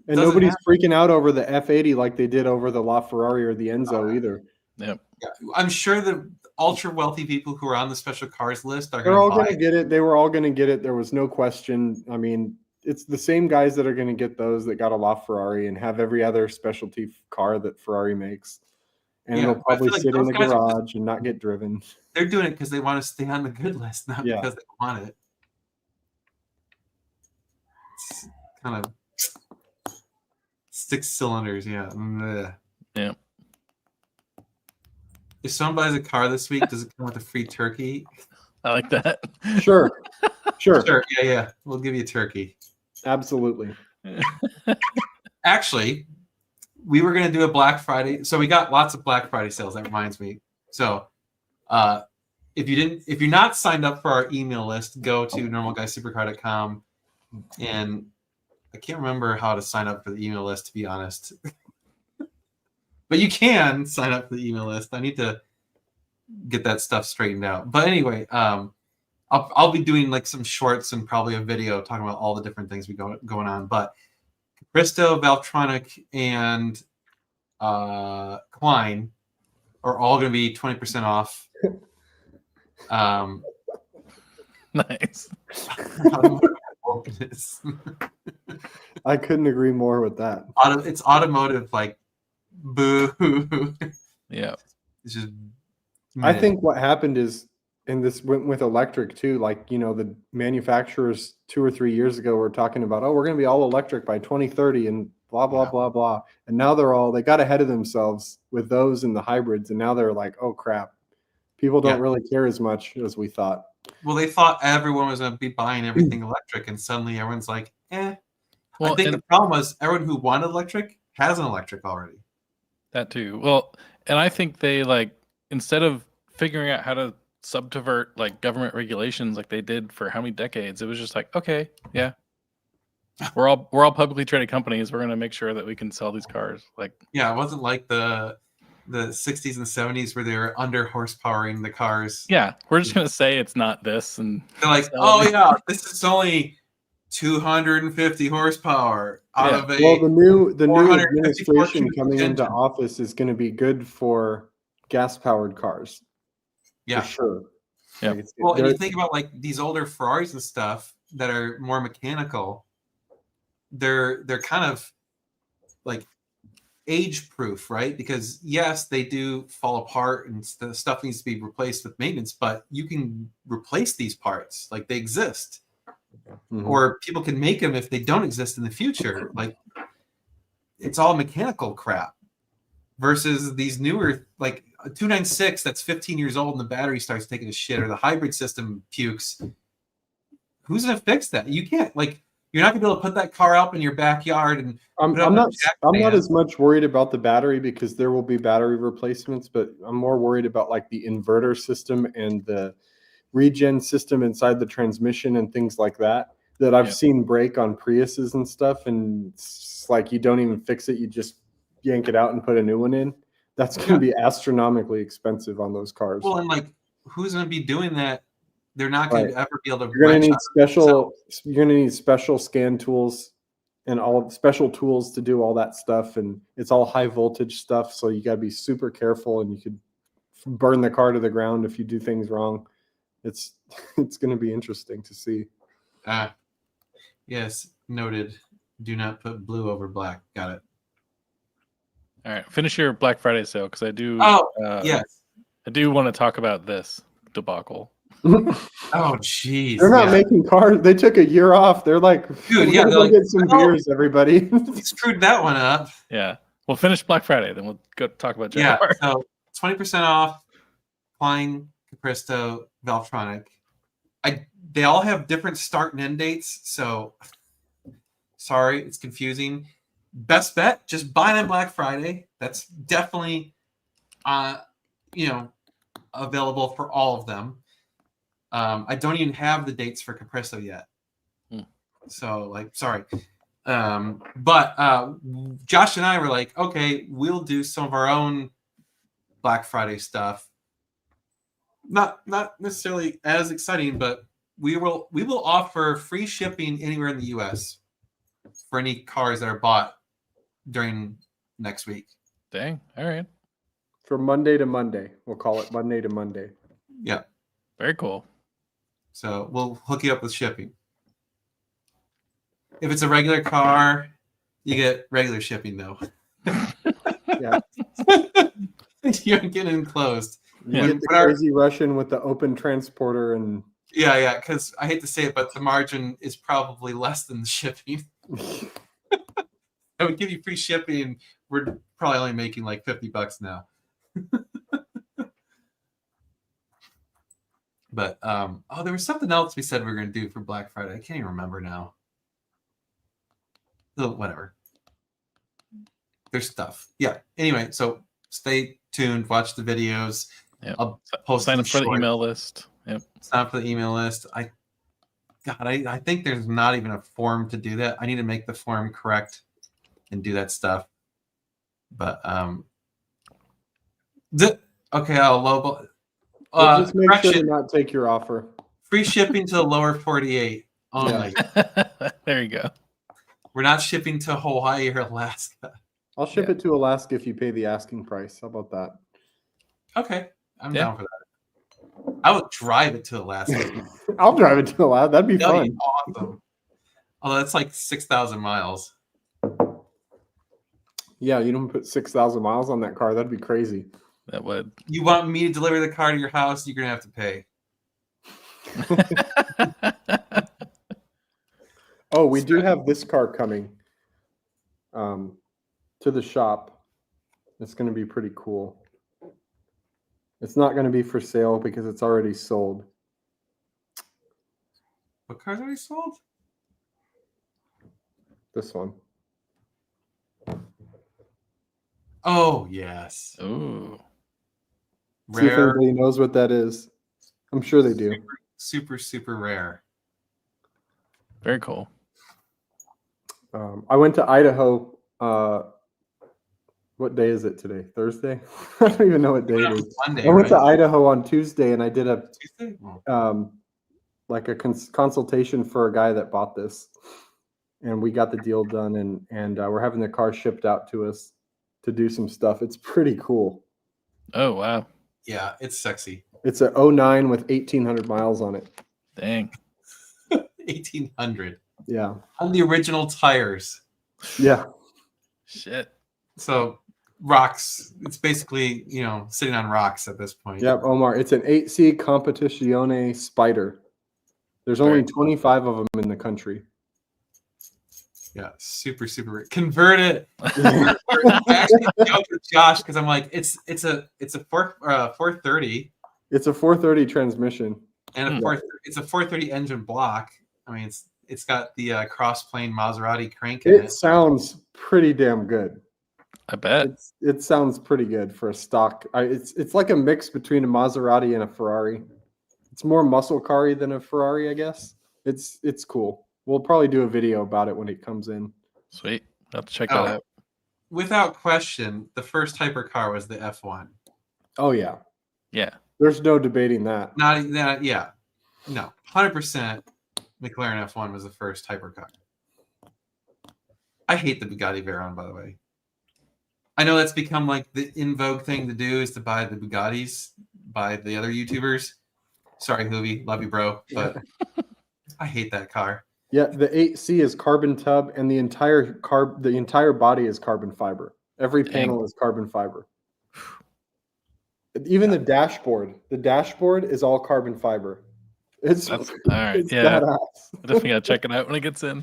And Doesn't nobody's freaking out over the F80 like they did over the LaFerrari or the Enzo either. Yep. Yeah, I'm sure the ultra wealthy people who are on the special cars list are They're all going going to to get it. They were all going to get it. There was no question. I mean, it's the same guys that are going to get those that got a LaFerrari and have every other specialty car that Ferrari makes. And Yeah, it'll I feel probably like sit in those the guys are just- garage and not get driven. They're doing it because they want to stay on the good list, not Yeah. because they want it. It's kind of 6 cylinders, yeah. Ugh. Yeah. If someone buys a car this week, does it come with a free turkey? I like that. Sure. Sure. Sure, yeah. We'll give you a turkey. Absolutely. Actually, we were going to do a Black Friday. So we got lots of Black Friday sales. That reminds me. So if you're not signed up for our email list, go to normalguysupercar.com. And I can't remember how to sign up for the email list, to be honest. But you can sign up for the email list. I need to get that stuff straightened out. But anyway, I'll be doing like some shorts and probably a video talking about all the different things we going on. But Capristo, Valvetronic, and Klein are all going to be 20% off. Nice. I couldn't agree more with that. It's automotive, like boo. Yeah. It's just. I think what happened is, and this went with electric too, like, you know, the manufacturers 2 or 3 years ago were talking about, oh, we're going to be all electric by 2030 and blah, blah, blah, blah. And now they got ahead of themselves with those and the hybrids. And now they're like, oh, crap. People don't really care as much as we thought. Well, they thought everyone was going to be buying everything electric, and suddenly everyone's like, eh. Well, I think the problem was everyone who wanted electric has an electric already. That too. Well, and I think they instead of figuring out how to subvert like government regulations like they did for how many decades, it was just like, okay, yeah, we're all publicly traded companies. We're gonna make sure that we can sell these cars. Like, yeah, it wasn't like the 60s and 70s where they were under horsepowering the cars. Yeah, we're just gonna say it's not this, and they're like, oh yeah, this is only 250 horsepower out of a. Well, the new administration coming into office is going to be good for gas-powered cars. Yeah, for sure. Yeah. Like well, and you think about like these older Ferraris and stuff that are more mechanical. They're kind of like age proof, right? Because yes, they do fall apart and stuff needs to be replaced with maintenance, but you can replace these parts, like they exist. Mm-hmm. Or people can make them if they don't exist in the future. Like it's all mechanical crap versus these newer, like a 296 that's 15 years old and the battery starts taking a shit, or the hybrid system pukes. Who's going to fix that? You can't. Like, you're not going to be able to put that car up in your backyard. And I'm not as much worried about the battery because there will be battery replacements, but I'm more worried about like the inverter system and the regen system inside the transmission and things like that I've seen break on Priuses and stuff, and it's like you don't even fix it, you just yank it out and put a new one in. That's going to be astronomically expensive on those cars. Well, and like who's going to be doing that? They're not going to ever be able to. You're going to need special scan tools and all special tools to do all that stuff, and it's all high voltage stuff, so you got to be super careful, and you could burn the car to the ground if you do things wrong. It's going to be interesting to see. Yes, noted. Do not put blue over black. Got it. All right, finish your Black Friday sale because I do. Yes, I do want to talk about this debacle. Oh, jeez. They're not making cars. They took a year off. They're like, dude, they're like, get some beers, everybody. We screwed that one up. Yeah, we'll finish Black Friday, then we'll go talk about Jaguar. Yeah, so 20% off. Klein, Capristo, Valvetronic. they all have different start and end dates. So sorry, it's confusing. Best bet, just buy them Black Friday. That's definitely, available for all of them. I don't even have the dates for Caprisso yet. So, sorry. But Josh and I were like, okay, we'll do some of our own Black Friday stuff. Not necessarily as exciting, but we will offer free shipping anywhere in the US for any cars that are bought during next week. Dang. All right. From Monday to Monday. We'll call it Monday to Monday. Yeah. Very cool. So we'll hook you up with shipping. If it's a regular car, you get regular shipping though. Yeah. You don't get enclosed. You Yeah. get the crazy Russian with the open transporter and Yeah, because I hate to say it, but the margin is probably less than the shipping. I would give you free shipping. We're probably only making like $50 now. But there was something else we said we were going to do for Black Friday. I can't even remember now. So, whatever. There's stuff. Yeah. Anyway, so stay tuned. Watch the videos. Yep. I'll post Sign the up for the short. email list. Yep. Sign up for the email list. I think there's not even a form to do that. I need to make the form correct and do that stuff. But okay, I'll lowball. just make sure to not take your offer. Free shipping to the lower 48 only. There you go. We're not shipping to Hawaii or Alaska. I'll ship it to Alaska if you pay the asking price. How about that? Okay, I'm down for that. I would drive it to Alaska. I'll drive it to Alaska. That'd be That'd fun. be awesome. Although that's like 6,000 miles. Yeah, you don't put 6,000 miles on that car. That'd be crazy. That would. You want me to deliver the car to your house? You're gonna have to pay. Oh, we do have this car coming to the shop. It's going to be pretty cool. It's not going to be for sale because it's already sold. What car's already sold? This one. Oh yes. Ooh. See if Rare. anybody knows what that is. I'm sure they do. Super, super rare. Very cool. I went to Idaho. What day is it today? Thursday? I don't even know what day it is. Monday, I went to right? Idaho on Tuesday and I did a Tuesday? Oh. like a consultation for a guy that bought this, and we got the deal done, and we're having the car shipped out to us to do some stuff. It's pretty cool. Oh, wow. Yeah, it's sexy. It's a 09 with 1,800 miles on it. Dang. 1,800 Yeah. on the original tires. Yeah. Shit. So rocks. It's basically, sitting on rocks at this point. Yep, Omar. It's an 8C Competizione Spider. There's only 25 of them in the country. Yeah, super, super rare. Convert it. I actually joked with Josh because I'm like, it's a 430 It's a 430 transmission. and it's a 430 engine block. I mean, it's got the cross plane Maserati crank in It it. sounds pretty damn good. I bet. It sounds pretty good for a stock. It's like a mix between a Maserati and a Ferrari. It's more muscle car-y than a Ferrari, I guess. It's cool. We'll probably do a video about it when it comes in. Sweet. I'll have to check that out. Without question, the first hypercar was the F1. Oh yeah, Yeah. there's no debating that. Not that, yeah. No, 100% McLaren F1 was the first hypercar. I hate the Bugatti Veyron, by the way. I know that's become like the in vogue thing to do is to buy the Bugattis by the other YouTubers. Sorry, Hoovy, love you, bro, but I hate that car. Yeah, the 8C is carbon tub, and the entire body is carbon fiber. Every panel is carbon fiber. Even the dashboard is all carbon fiber. It's That's all right. it's Yeah. badass. I definitely gotta check it out when it gets in.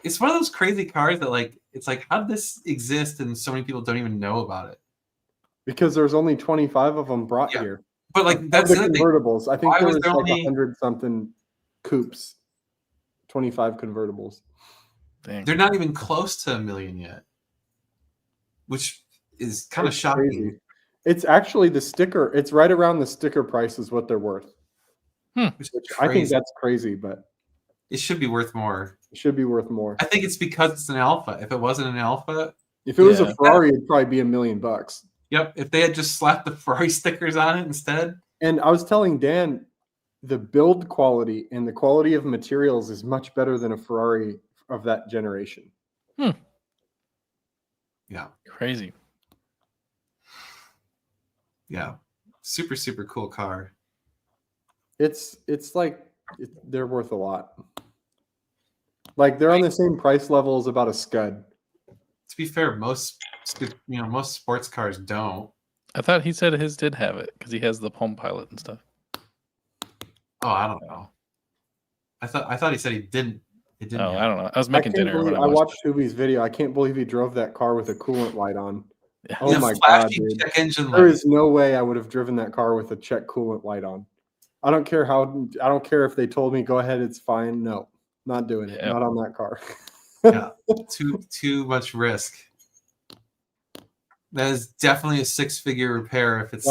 It's one of those crazy cars that it's like, how did this exist and so many people don't even know about it? Because there's only 25 of them brought Yeah. here. But that's the the other thing. convertibles. I think Why there was was there like only- 100 something coupes, 25 convertibles. Dang. They're not even close to $1 million yet, which is kind of It's shocking. crazy. It's actually the sticker. It's right around the sticker price is what they're worth. Which is Which I think crazy. that's crazy, but It should be worth more. it should be worth more. I think it's because it's an alpha. If it wasn't an alpha, If it was Yeah. a Ferrari, it'd probably be $1 million. yep. If they had just slapped the Ferrari stickers on it instead, And I was telling Dan, the build quality and the quality of materials is much better than a Ferrari of that generation. yeah, Crazy. yeah, super super cool car. It's like they're worth a lot. Like they're on the same price level as about a Scud. To be fair, most sports cars don't. I thought he said his did have it because he has the Palm Pilot and stuff. Oh, I don't know. I thought he said he didn't. It didn't. Oh, have I it. don't know. I was I making can't dinner believe when I I watched. watched Hubi's video. I can't believe he drove that car with a coolant light on. Yeah. Oh Yeah, my god, flashy dude. check engine There light. is no way I would have driven that car with a check coolant light on. I don't care if they told me go ahead, it's fine. No, not doing it. Yeah. Not on that car. Yeah. Too much risk. That is definitely a 6-figure repair if it's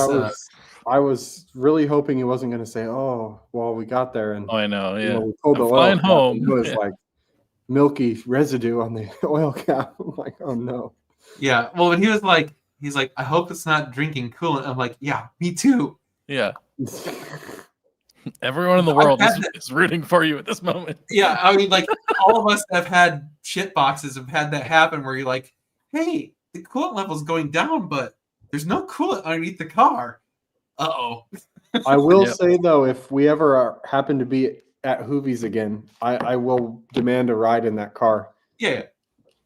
I was really hoping he wasn't going to say, "Oh, well, we got there and Oh, I know. you Yeah. know, we pulled the I'm oil flying cap, home." and it was Yeah. like milky residue on the oil cap." I'm like, "Oh no." yeah. Well, when he's like, I hope it's not drinking coolant. I'm like, yeah, me too. Yeah. Everyone in the I've world had is rooting for you at this moment. Yeah, I mean, like all of us that have had shit boxes have had that happen where you're like, hey, the coolant level's going down, but there's no coolant underneath the car. Uh-oh. I will Yep. say though, if we ever happen to be at Hoovies again, I will demand a ride in that car. Yeah.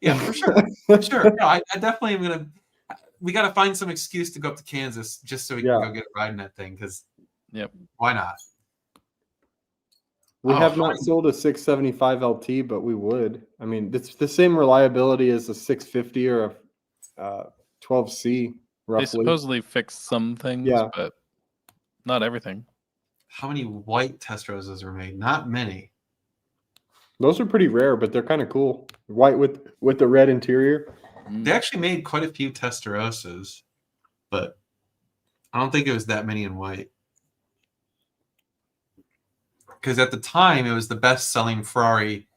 Yeah, for sure. Sure. No, I definitely am gonna. We got to find some excuse to go up to Kansas just so we Yeah. can go get a ride in that thing. Because, Yep. why not? We Oh, have not fine. sold a 675 LT, but we would. I mean, it's the same reliability as a 650 or a 12C, They roughly. supposedly fixed some things, Yeah. but not everything. How many white Testorosas were made? Not many. Those are pretty rare, but they're kind of cool. White with the red interior. They actually made quite a few Testorosas, but I don't think it was that many in white. Because at the time, it was the best-selling Ferrari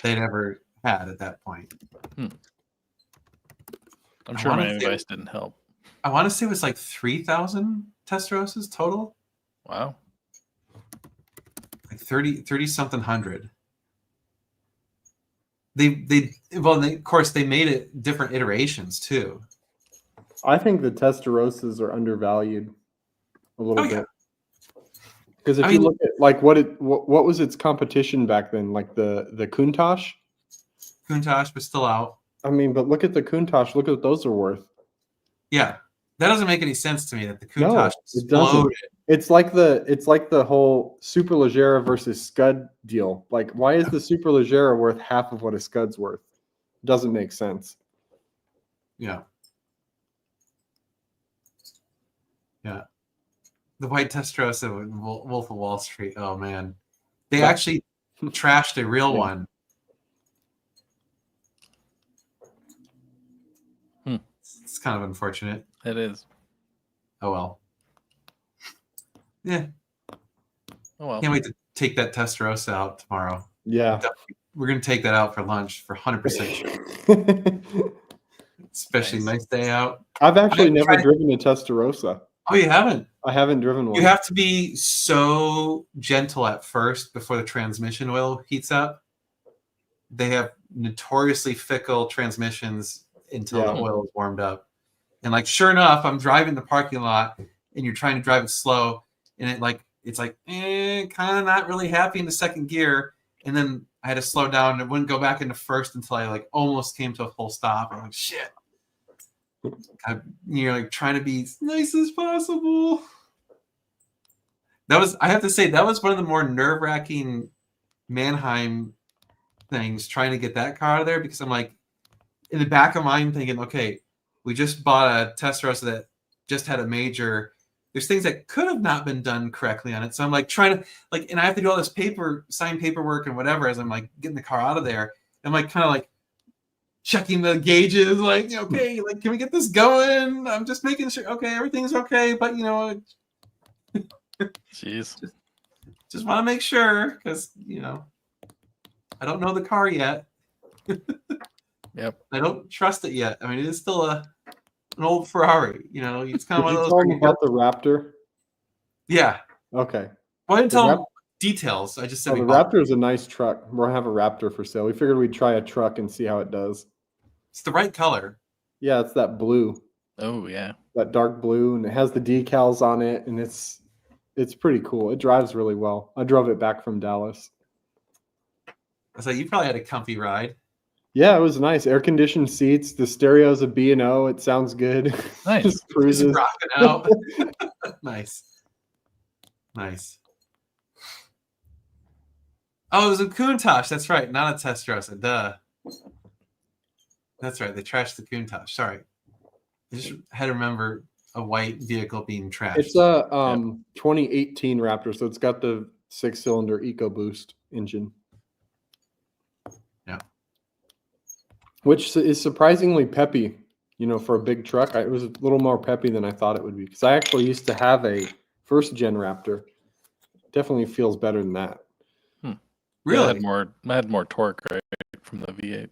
they'd ever had at that point. I'm I sure wanna my say- advice didn't help. I want to say it was like 3,000 Testorosas total. Wow. Like 30 something hundred. Of course they made it different iterations too. I think the Testorosas are undervalued a little Oh, yeah. bit. Because if I you mean- look at like what was its competition back then, like the Countach. Countach was still out. I mean, but look at the Countach. Look at what those are worth. Yeah, that doesn't make any sense to me that the No, Countach it doesn't. exploded. It's like the whole Superleggera versus Scud deal. Like, why is the Superleggera worth half of what a Scud's worth? Doesn't make sense. Yeah. Yeah. The white Testarossa with Wolf of Wall Street. Oh man, they But- actually trashed a real Yeah. one. It's kind of unfortunate. It is. Oh well. Yeah, Oh well. can't wait to take that Testarossa out tomorrow. Yeah. We're gonna take that out for lunch for 100% sure. Especially Nice. nice day out. I've actually I've never tried- driven a Testarossa. Oh, you haven't? I haven't driven one. You have to be so gentle at first before the transmission oil heats up. They have notoriously fickle transmissions until the Yeah. oil is warmed up. And like, sure enough, I'm driving the parking lot and you're trying to drive it slow. And it's like, kind of not really happy in the second gear. And then I had to slow down and it wouldn't go back into first until I like almost came to a full stop. I'm like, shit. You're like trying to be as nice as possible. I have to say, that was one of the more nerve-wracking Mannheim things, trying to get that car out of there, because I'm like, in the back of mind thinking, okay, we just bought a Testarossa that just had a major. there's things that could have not been done correctly on it. So I'm like trying to like, and I have to do all this sign paperwork and whatever as I'm like getting the car out of there. I'm like kind of like checking the gauges, like, okay, like, can we get this going? I'm just making sure, okay, everything's okay, but Jeez. just want to make sure because I don't know the car yet. Yep. I don't trust it yet. I mean, it is still an old Ferrari. It's kind of one Did of you those. tell where them you go- about the Raptor? Yeah. Okay. Well, I didn't The tell Rap- them details. I just said Oh, we the bought it. Raptor is a nice truck. We're gonna have a Raptor for sale. We figured we'd try a truck and see how it does. It's the right color. Yeah, it's that blue, Oh yeah. that dark blue, and it has the decals on it, and it's pretty cool. It drives really well. I drove it back from Dallas. I was like, you probably had a comfy ride. Yeah, it was nice. Air conditioned seats. The stereo's a B&O. It sounds good. Nice. Just Just cruises. rocking out. Nice. Oh, it was a Countach. That's right. Not a Testarossa. Duh. That's right. They trashed the Countach. Sorry. I just had to remember a white vehicle being trashed. It's a 2018 Raptor, so it's got the 6-cylinder EcoBoost engine. Yeah. Which is surprisingly peppy, for a big truck. It was a little more peppy than I thought it would be. Because I actually used to have a first-gen Raptor. Definitely feels better than that. Really? Yeah, it had more torque, right, from the V8.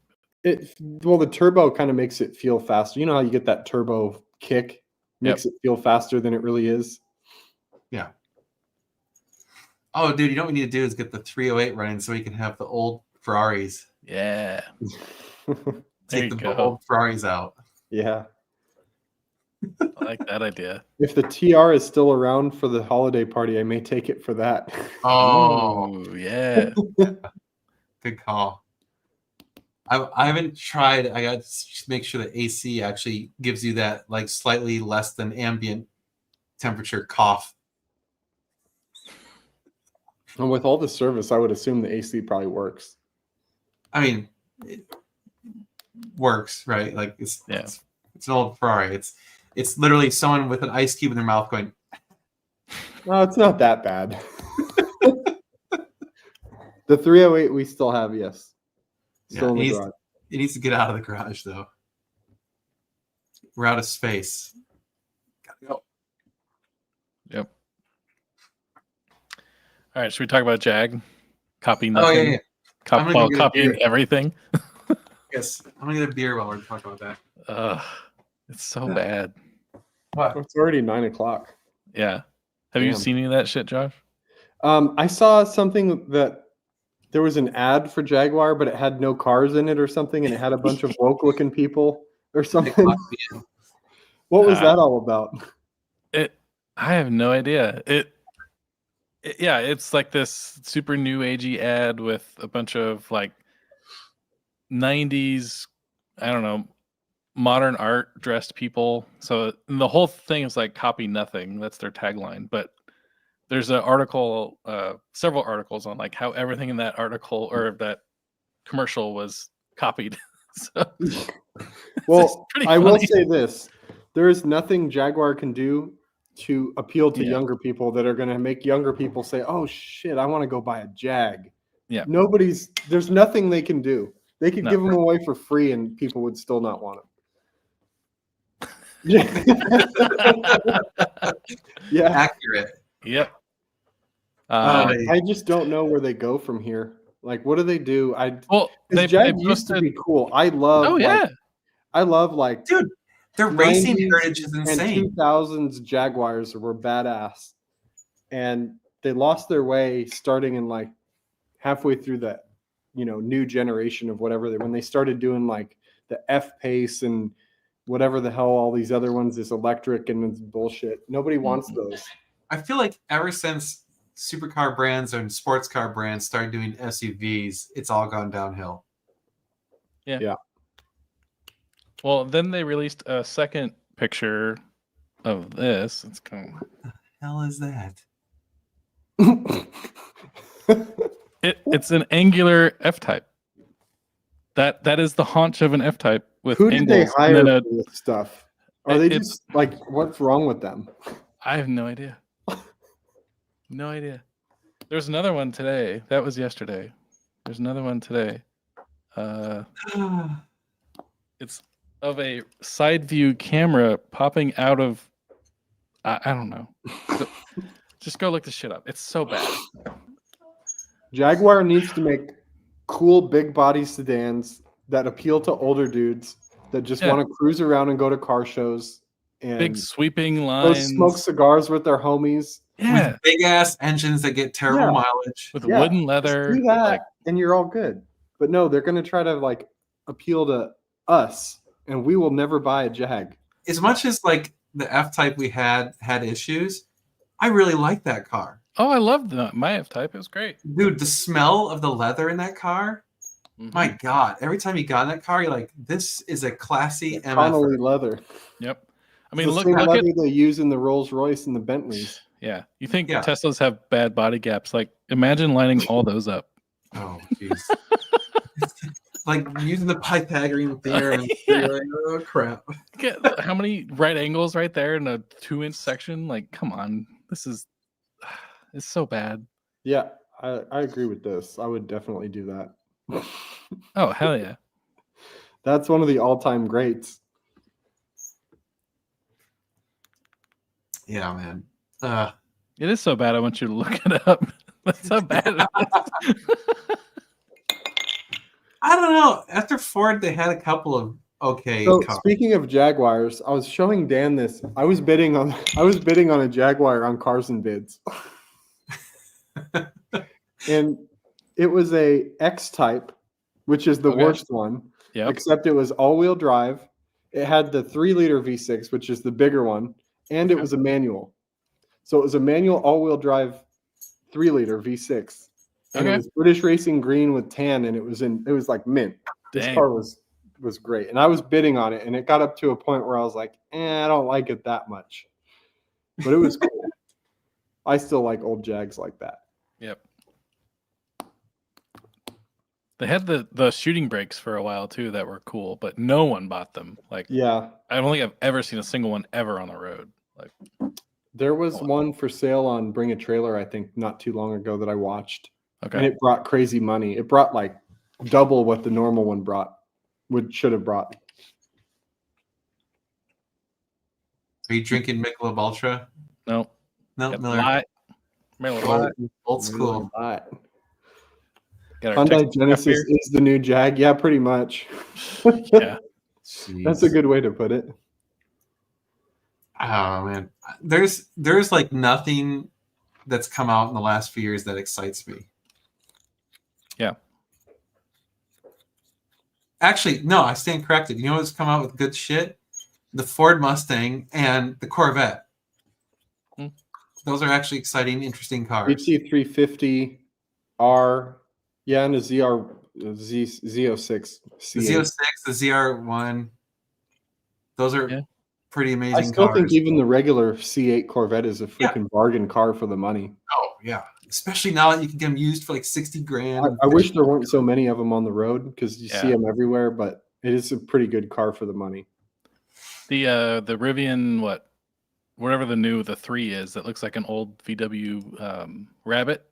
Well, the turbo kind of makes it feel faster. You know how you get that turbo kick? Makes it feel faster than it really is. Yeah. Oh, dude, you know what we need to do is get the 308 running so we can have the old Ferraris. Yeah. There Take you the go. old Ferraris out. Yeah. I like that idea. If the TR is still around for the holiday party, I may take it for that. Oh, Ooh, yeah. good call. I haven't tried. I got to make sure the AC actually gives you that like slightly less than ambient temperature cough. And with all the service, I would assume the AC probably works. I mean, it works, right? Like it's an old Ferrari. It's literally someone with an ice cube in their mouth going. No, it's not that bad. The 308 we still have, yes. Still in the garage. It needs to get out of the garage though. We're out of space. Gotta go. Yep. All right, should we talk about Jag? Copy Oh nothing. yeah. I'm gonna go get a Copying beer. everything. Yes, I'm gonna get a beer while we're talking about that. It's so bad. What? It's already 9:00. Yeah. Have you Damn. seen any of that shit, Josh? I saw something that there was an ad for Jaguar, but it had no cars in it or something, and it had a bunch of woke-looking people or something. What was that all about? I have no idea. Yeah, it's like this super new agey ad with a bunch of like 90s, I don't know, modern art dressed people. So the whole thing is like copy nothing. That's their tagline. But there's an article, several articles on like how everything in that article or that commercial was copied. So Well, pretty I will funny. say this. There is nothing Jaguar can do to appeal to younger people that are going to make younger people say, oh, shit, I want to go buy a Jag. Yeah. There's nothing they can do. They could No. give them away for free and people would still not want them. Yeah. Accurate. Yep. I just don't know where they go from here. Like, what do they do? Well, they Jag used to posted. be cool. I love. Oh yeah. Dude, their racing 90s heritage is insane. And 2000s Jaguars were badass, and they lost their way starting in like halfway through that, new generation of whatever when they started doing like the F-Pace and whatever the hell all these other ones is electric and it's bullshit. Nobody wants those. I feel like ever since supercar brands and sports car brands started doing SUVs, it's all gone downhill. Well, then they released a second picture of this. It's kind of Hell is that? it's an angular F-type. That is the haunch of an F-type with Who did they angles, hire and then for this stuff? Are they it's- just like, what's wrong with them? I have no idea. No idea. There's another one today. That was yesterday. There's another one today. It's of a side view camera popping out of. I don't know. Just go look this shit up. It's so bad. Jaguar needs to make cool big body sedans that appeal to older dudes that just Yeah. want to cruise around and go to car shows and Big sweeping go lines. smoke cigars with their homies. Yeah, With big ass engines that get terrible Yeah. mileage. with Yeah, wooden Just leather. do that, Like, and you're all good. But no, they're going to try to like appeal to us, and we will never buy a Jag. As much as like the F-Type we had issues, I really like that car. oh, I loved my F-Type. It was great. Dude, the smell of the leather in that car, Mhm. my God. Every time you got in that car, you're like, this is a classy MF. Connolly leather. Yep. I It's mean, the look same at leather they use in the Rolls Royce and the Bentleys. yeah. You think Yeah. Teslas have bad body gaps? Like, imagine lining all those up. Oh, jeez. Like using the Pythagorean theorem. Yeah. You're like, oh, crap. Get how many right angles right there in a 2-inch section? Like, come on. This is it's so bad. Yeah, I agree with this. I would definitely do that. Oh, hell yeah. That's one of the all-time greats. Yeah, man. It is so bad. I want you to look it up. That's how bad it is. I don't know. After Ford, they had a couple of okay So cars. speaking of Jaguars, I was showing Dan this. I was bidding on a Jaguar on Cars and Bids. And it was a X-Type, which is the Okay. worst one, Yep. except it was all-wheel drive. It had the 3-liter V6, which is the bigger one, and it Okay. was a manual. So it was a manual all-wheel drive 3-liter V6. And Okay. it was British Racing green with tan, and it was like mint. This Dang. car was great. And I was bidding on it, and it got up to a point where I was like, I don't like it that much. But it was cool. I still like old Jags like that. Yep. They had the shooting brakes for a while too that were cool, but no one bought them. Like, Yeah. I don't think I've ever seen a single one ever on the road. Like, There was Oh. one for sale on Bring a Trailer, I think, not too long ago that I watched. And okay. it brought crazy money. It brought like double what the normal one should have brought. Are you drinking Michelob Ultra? No. No, Yep. Miller. Light. Miller Lite. Old school. Right. Got our Hyundai Texas Genesis craft is the new Jag. Yeah, pretty much. beer. Yeah. That's a good way to put it. Oh man, there's like nothing that's come out in the last few years that excites me. Yeah. Actually, no, I stand corrected. You know what's come out with good shit? The Ford Mustang and the Corvette. Hmm. Those are actually exciting, interesting cars. GT350 R, yeah, and a Z06 The C8. Z06, the ZR1. Those are Yeah. pretty I amazing still cars. think even the regular C8 Corvette is a Yeah. freaking bargain car for the money. Oh yeah, especially now that you can get them used for like 60 grand. I wish there weren't so many of them on the road because you see Yeah. them everywhere, but it is a pretty good car for the money. The Rivian, whatever the 3 is, that looks like an old VW Rabbit.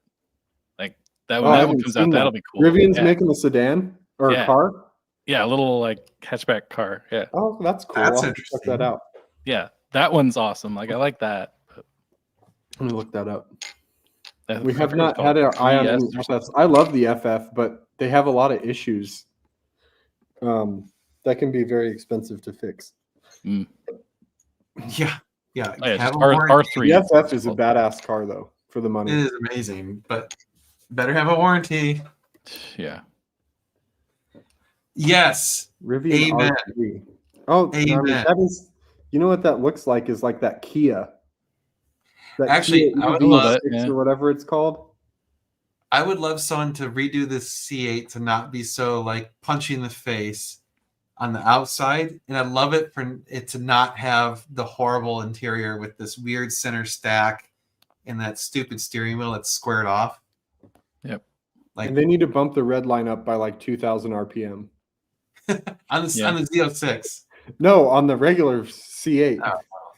Like that Oh, I when that one haven't comes seen out, that. that'll be cool. Rivian's yeah. making a sedan or Yeah. a car. Yeah, a little like hatchback car. Yeah. Oh, that's cool. That's I'll have to check that interesting. out. Yeah. That one's awesome. Like I like that. But Let me look that up. I We forget have what not it's had called. our eye on GS any or FFs. I love the FF, but they have a lot of issues that can be very expensive to fix. Yeah, yeah. Oh, yeah, have just a warranty. R3. The FF is a badass car, though, for the It money. is amazing, but better have a warranty. Yeah. Yes. Rivian Amen. R3. Oh, I mean, Amen. that is. You know what that looks like? Is like that Kia. That Actually, Kia I would EV6 love it, yeah. or whatever it's called. I would love someone to redo this C8 to not be so like punchy in the face on the outside, and I'd love it for it to not have the horrible interior with this weird center stack and that stupid steering wheel that's squared off. Yep. Like And they need to bump the red line up by like 2,000 RPM. on the Yeah. Z06. No, on the regular C8.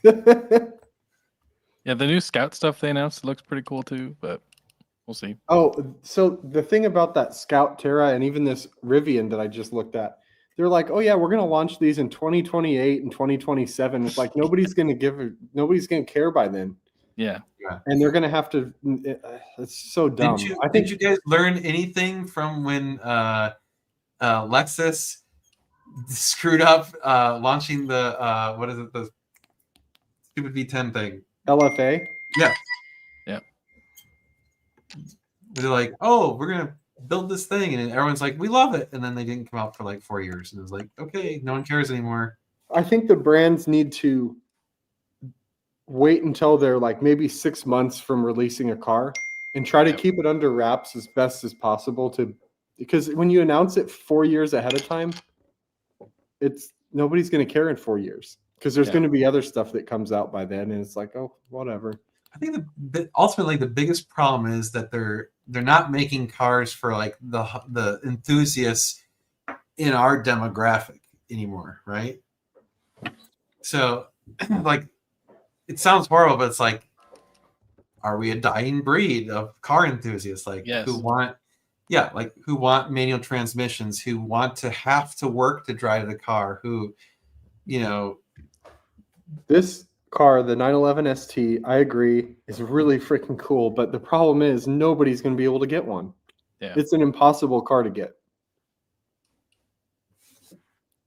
Oh. Yeah, the new Scout stuff they announced looks pretty cool too, but we'll see. Oh, so the thing about that Scout Terra and even this Rivian that I just looked at, they're like, oh yeah, we're gonna launch these in 2028 and 2027. It's like nobody's gonna care by then, Yeah. and they're gonna have to. It's so dumb. Did you guys learn anything from when Lexus screwed up launching the what is it, the stupid V10 thing? LFA. Yeah. Yeah. They're like, oh, we're gonna build this thing, and everyone's like, we love it, and then they didn't come out for like 4 years, and it was like, okay, no one cares anymore. I think the brands need to wait until they're like maybe 6 months from releasing a car and try to keep it under wraps as best as possible because when you announce it 4 years ahead of time, it's nobody's going to care in 4 years because there's going to be other stuff that comes out by then, and it's like, oh, whatever. I think ultimately the biggest problem is that they're not making cars for like the enthusiasts in our demographic anymore, right? So like, it sounds horrible, but it's like, are we a dying breed of car enthusiasts? Like who want manual transmissions, who want to have to work to drive the car, who, this car, the 911 ST, I agree, is really freaking cool, but the problem is nobody's going to be able to get one. Yeah. It's an impossible car to get.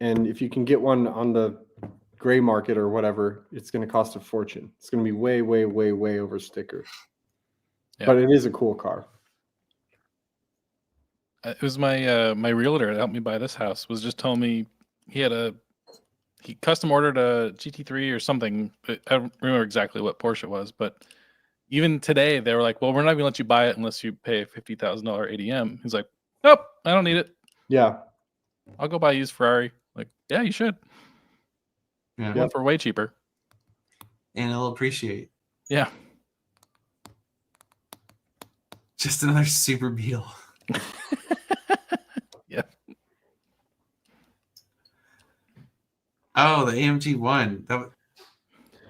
And if you can get one on the gray market or whatever, it's going to cost a fortune. It's going to be way, way, way, way over sticker. Yeah. But it is a cool car. It was my my realtor that helped me buy this house was just telling me he custom ordered a GT3 or something. I don't remember exactly what Porsche it was, but even today they were like, well, we're not going to let you buy it unless you pay $50,000 ADM. He's like, nope, I don't need it. Yeah. I'll go buy a used Ferrari. Like, yeah, you should. Yeah. One for way cheaper. And it'll appreciate. Yeah. Just another super Beetle. Yeah. Oh, the AMG one.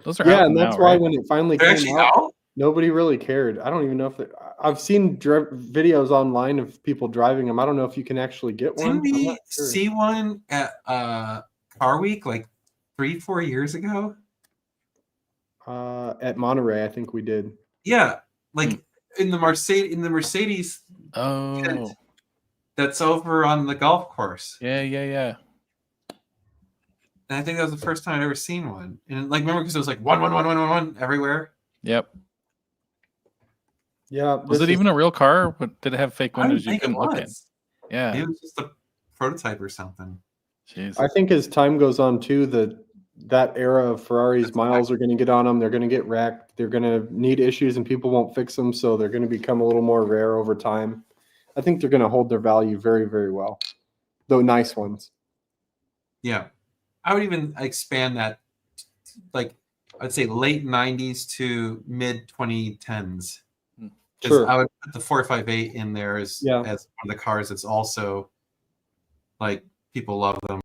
Those are out and that's now, why when it finally came out, nobody really cared. I don't even know if I've seen videos online of people driving them. I don't know if you can actually get one. Didn't we see one at Car Week like 3-4 years ago? At Monterey, I think we did. Yeah, like in the Mercedes. Oh, that's over on the golf course. Yeah. And I think that was the first time I'd ever seen one. And like, remember, because it was like 1 everywhere. Yep. Yeah. Was it even a real car? Did it have fake windows you couldn't look in? Yeah. It was just a prototype or something. Jeez. I think as time goes on too, that era of Ferraris, miles are going to get on them. They're going to get wrecked. They're going to need issues and people won't fix them. So they're going to become a little more rare over time. I think they're going to hold their value very, very well. Though nice ones. Yeah. I would even expand that, like, I'd say late 90s to mid 2010s. Sure. I would put the 458 in there as one of the cars that's also, like, people love them.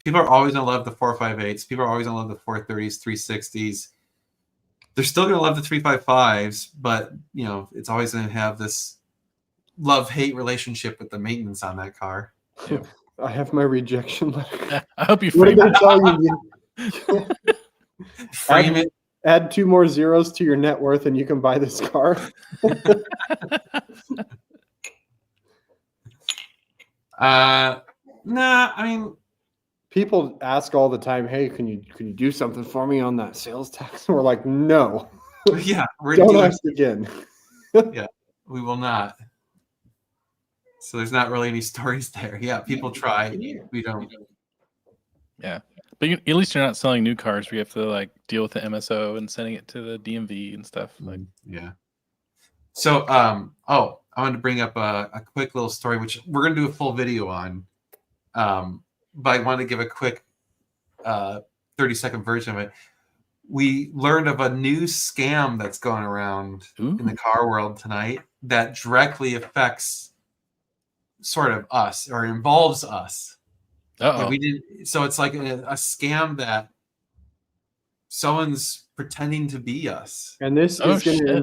People are always going to love the 458s. People are always going to love the 430s, 360s. They're still going to love the 355s, but, it's always going to have this love-hate relationship with the maintenance on that car. Yeah. I have my rejection letter. I hope you frame it. Tell you? Frame it. Add 2 more zeros to your net worth and you can buy this car. Nah, I mean, people ask all the time, hey, can you do something for me on that sales tax? And we're like, no. Yeah, don't ask again. Yeah, we will not. So there's not really any stories there. Yeah, people try. We don't. Yeah, but at least you're not selling new cars where you have to like deal with the MSO and sending it to the DMV and stuff. Like, yeah. So, I wanted to bring up a quick little story, which we're gonna do a full video on. But I wanted to give a quick 30-second version of it. We learned of a new scam that's going around in the car world tonight that directly affects sort of us or involves us. Uh-oh. We didn't. So it's like a scam that someone's pretending to be us. And this Oh, is going to shit.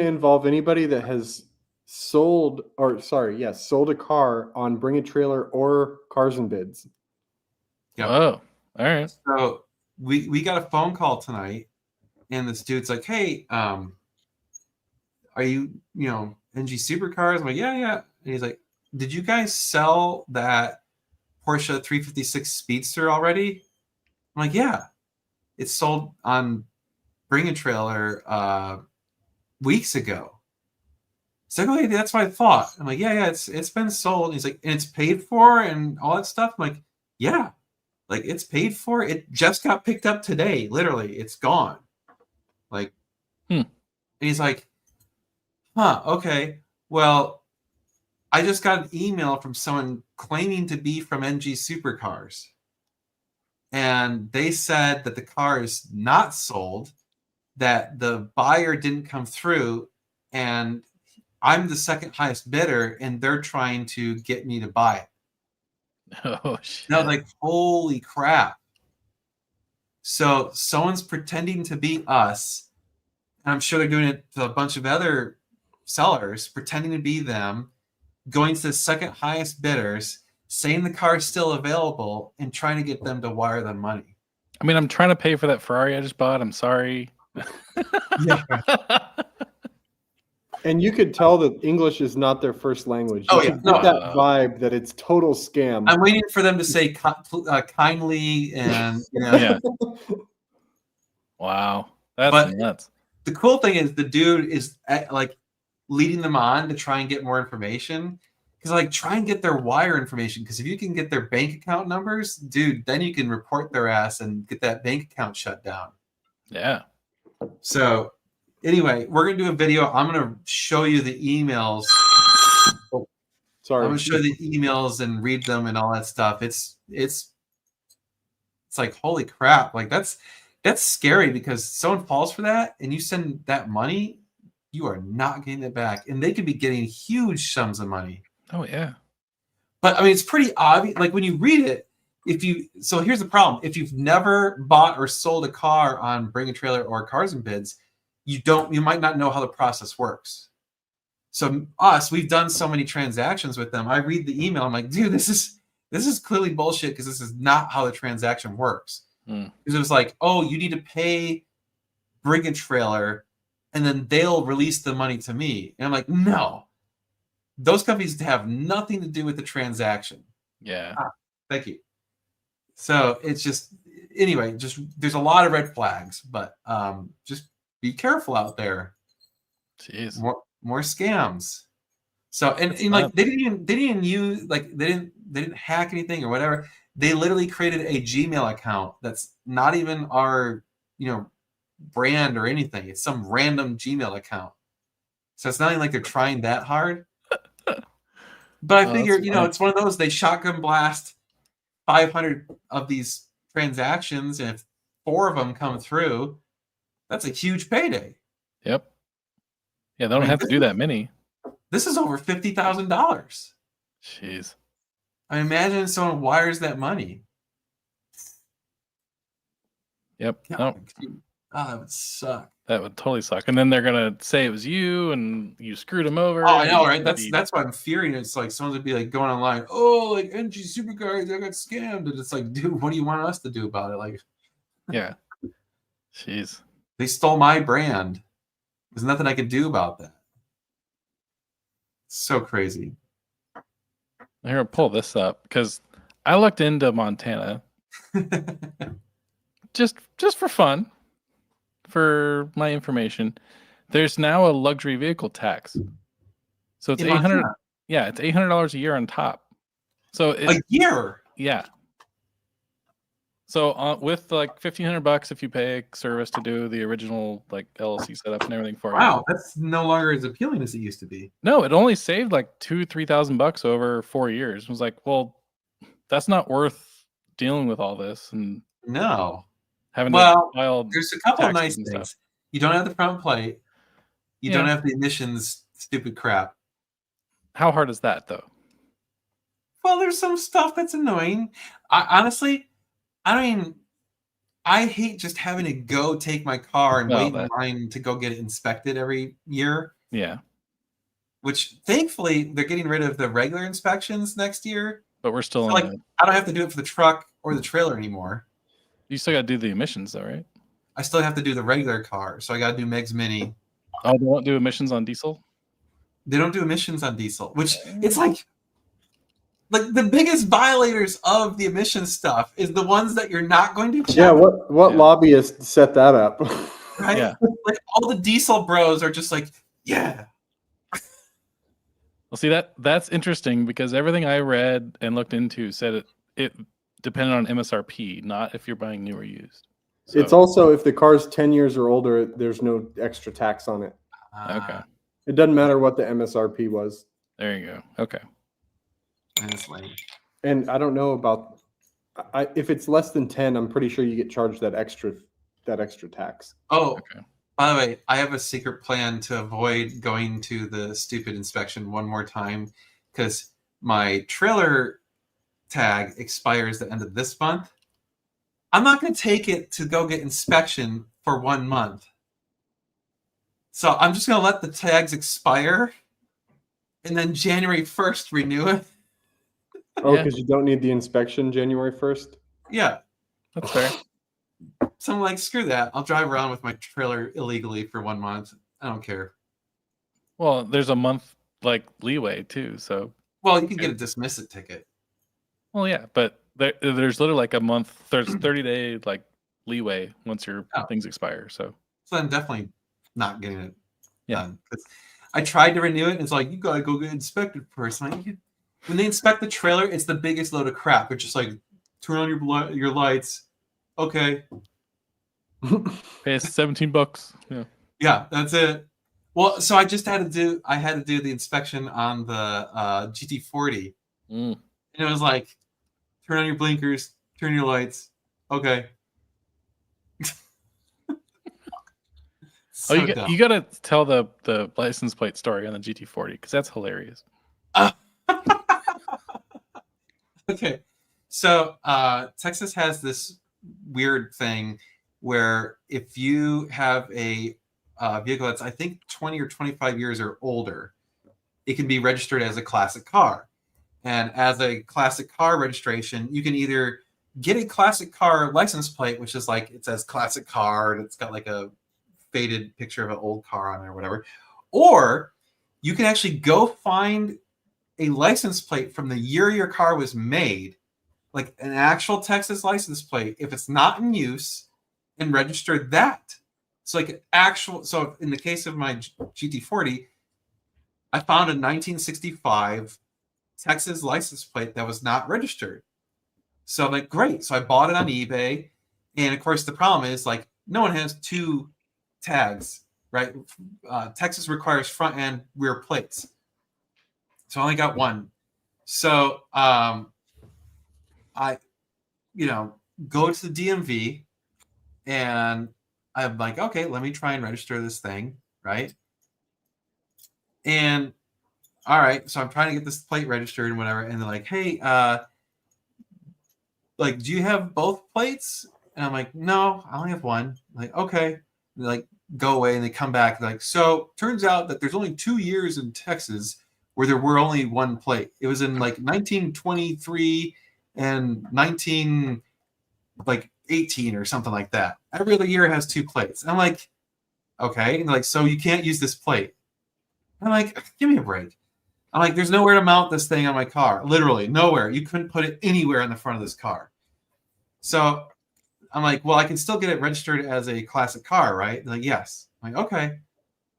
involve anybody that has sold a car on Bring a Trailer or Cars and Bids. Yep. Whoa. All right. So we got a phone call tonight, and this dude's like, "Hey, are you NG Supercars?" I'm like, "Yeah." And he's like, "Did you guys sell that Porsche 356 Speedster already?" I'm like, "Yeah, it's sold on Bring a Trailer weeks ago." It's like, "Okay, that's what I thought." I'm like, "Yeah, it's been sold." And he's like, "And it's paid for and all that stuff." I'm like, "Yeah, like it's paid for. It just got picked up today. Literally, it's gone." Like, Hmm. And he's like, "Huh, okay. Well, I just got an email from someone claiming to be from NG Supercars. And they said that the car is not sold, that the buyer didn't come through, and I'm the second highest bidder, and they're trying to get me to buy it." Oh shit. And I was like, holy crap. So someone's pretending to be us. And I'm sure they're doing it to a bunch of other sellers, pretending to be them, going to the second highest bidders, saying the car is still available, and trying to get them to wire them money. I mean, I'm trying to pay for that Ferrari I just bought. I'm sorry. Yeah. And you could tell that English is not their first language. You Oh, yeah. could No. get that vibe that it's total scam. I'm waiting for them to say kindly and Yeah. Wow. That's But- nuts. The cool thing is the dude is like leading them on to try and get more information. Because like try and get their wire information. Because if you can get their bank account numbers, dude, then you can report their ass and get that bank account shut down. Yeah. So anyway, we're gonna do a video. I'm gonna show you the emails. Sorry. I'm gonna show you the emails and read them and all that stuff. It's like holy crap. Like that's scary because someone falls for that and you send that money, you are not getting it back. And they could be getting huge sums of money. Oh yeah. But I mean, it's pretty obvious. Like when you read it, so here's the problem. If you've never bought or sold a car on Bring a Trailer or Cars and Bids, you might not know how the process works. So we've done so many transactions with them. I read the email. I'm like, dude, this is clearly bullshit because this is not how the transaction works. Because it was like, oh, you need to pay Bring a Trailer and then they'll release the money to me. And I'm like, no. Those companies have nothing to do with the transaction. Yeah. Thank you. So it's just anyway, there's a lot of red flags, but just be careful out there. Jeez. More scams. So and like they didn't use like they didn't hack anything or whatever. They literally created a Gmail account that's not even our brand or anything. It's some random Gmail account. So it's not even like they're trying that hard. But I figure, it's one of those, they shotgun blast 500 of these transactions, and if 4 of them come through, that's a huge payday. Yep. Yeah, they don't have to do that many. This is over $50,000. Jeez. I imagine someone wires that money. Yep. Oh, that would suck. That would totally suck. And then they're gonna say it was you and you screwed them over. Oh, I know, right? That's why I'm fearing. It's like someone would be like going online, oh, like NG Supercars, I got scammed. And it's like, dude, what do you want us to do about it? Like, yeah. Jeez. They stole my brand. There's nothing I could do about that. So crazy. I'm gonna pull this up because I looked into Montana just for fun. For my information, there's now a luxury vehicle tax. So it's $800. Yeah, it's $800 a year on top. So a year. Yeah. So with like $1,500 if you pay a service to do the original like LLC setup and everything for you. Wow, that's no longer as appealing as it used to be. No, it only saved like $2,000-3,000 over 4 years. It was like, well, that's not worth dealing with all this and no. Having there's a couple of nice things. Stuff. You don't have the front plate. You don't have the emissions stupid crap. How hard is that though? Well, there's some stuff that's annoying. I I hate just having to go take my car and Well, wait in line to go get it inspected every year. Yeah, Which thankfully they're getting rid of the regular inspections next year. but we're still So, in like, I don't have to do it for the truck or the trailer anymore. You still got to do the emissions, though, right? I still have to do the regular car, so I got to do Meg's Mini. Oh, they won't do emissions on diesel? They don't do emissions on diesel, which it's like the biggest violators of the emissions stuff is the ones that you're not going to check. Yeah, what lobbyist set that up? Right? Yeah. Like all the diesel bros are just like, yeah. Well, see, that's interesting because everything I read and looked into said it depended on MSRP, not if you're buying new or used. So, It's also if the car's 10 years or older, there's no extra tax on it. okay. It doesn't matter what the MSRP was. There you go. Okay. That's lame. And I don't know about if it's less than 10, I'm pretty sure you get charged that extra tax. Oh, Okay. by the way, I have a secret plan to avoid going to the stupid inspection one more time because my trailer tag expires the end of this month. I'm not going to take it to go get inspection for 1 month. So I'm just going to let the tags expire and then January 1st renew it. Oh, Yeah. because you don't need the inspection January 1st? Yeah. That's fair. So I'm like, screw that. I'll drive around with my trailer illegally for 1 month. I don't care. Well, there's a month like leeway too. So, Well, you can get a dismiss it ticket. well, yeah, but there's literally like a month. There's 30-day like leeway once your Oh. things expire. So, So I'm definitely not getting it Yeah. done. 'Cause I tried to renew it, and it's like, you gotta go get inspected first. And when they inspect the trailer, it's the biggest load of crap. It's just like, turn on your lights. Okay. pay us $17. Yeah. Yeah, that's it. Well, so I just had to do the inspection on the GT40. Mm. And it was like, turn on your blinkers, turn your lights. Okay. Oh, So dumb. you gotta tell the license plate story on the GT40 because that's hilarious. Okay, so Texas has this weird thing where if you have a vehicle that's I think 20 or 25 years or older, it can be registered as a classic car. And as a classic car registration, you can either get a classic car license plate, which is like it says classic car and it's got like a faded picture of an old car on it or whatever, or you can actually go find a license plate from the year your car was made, like an actual Texas license plate, if it's not in use, and register that. So like actual. So in the case of my GT40, I found a 1965 Texas license plate that was not registered. So I'm like, great. So I bought it on eBay, and of course the problem is like no one has two tags, right? Texas requires front and rear plates. So I only got one. So I, go to the DMV and I'm like, okay, let me try and register this thing, right? And all right, so I'm trying to get this plate registered and whatever. And they're like, hey, like, do you have both plates? And I'm like, no, I only have one. I'm like, okay. And they like go away and they come back. They're like, so turns out that there's only 2 years in Texas where there were only one plate. It was in like 1923 and 1918 or something like that. Every other year it has 2 plates. I'm like, okay. And they're like, so you can't use this plate. I'm like, give me a break. I'm like, there's nowhere to mount this thing on my car. Literally nowhere. You couldn't put it anywhere in the front of this car. So I'm like, well, I can still get it registered as a classic car, right? They're like, yes. I'm like, okay.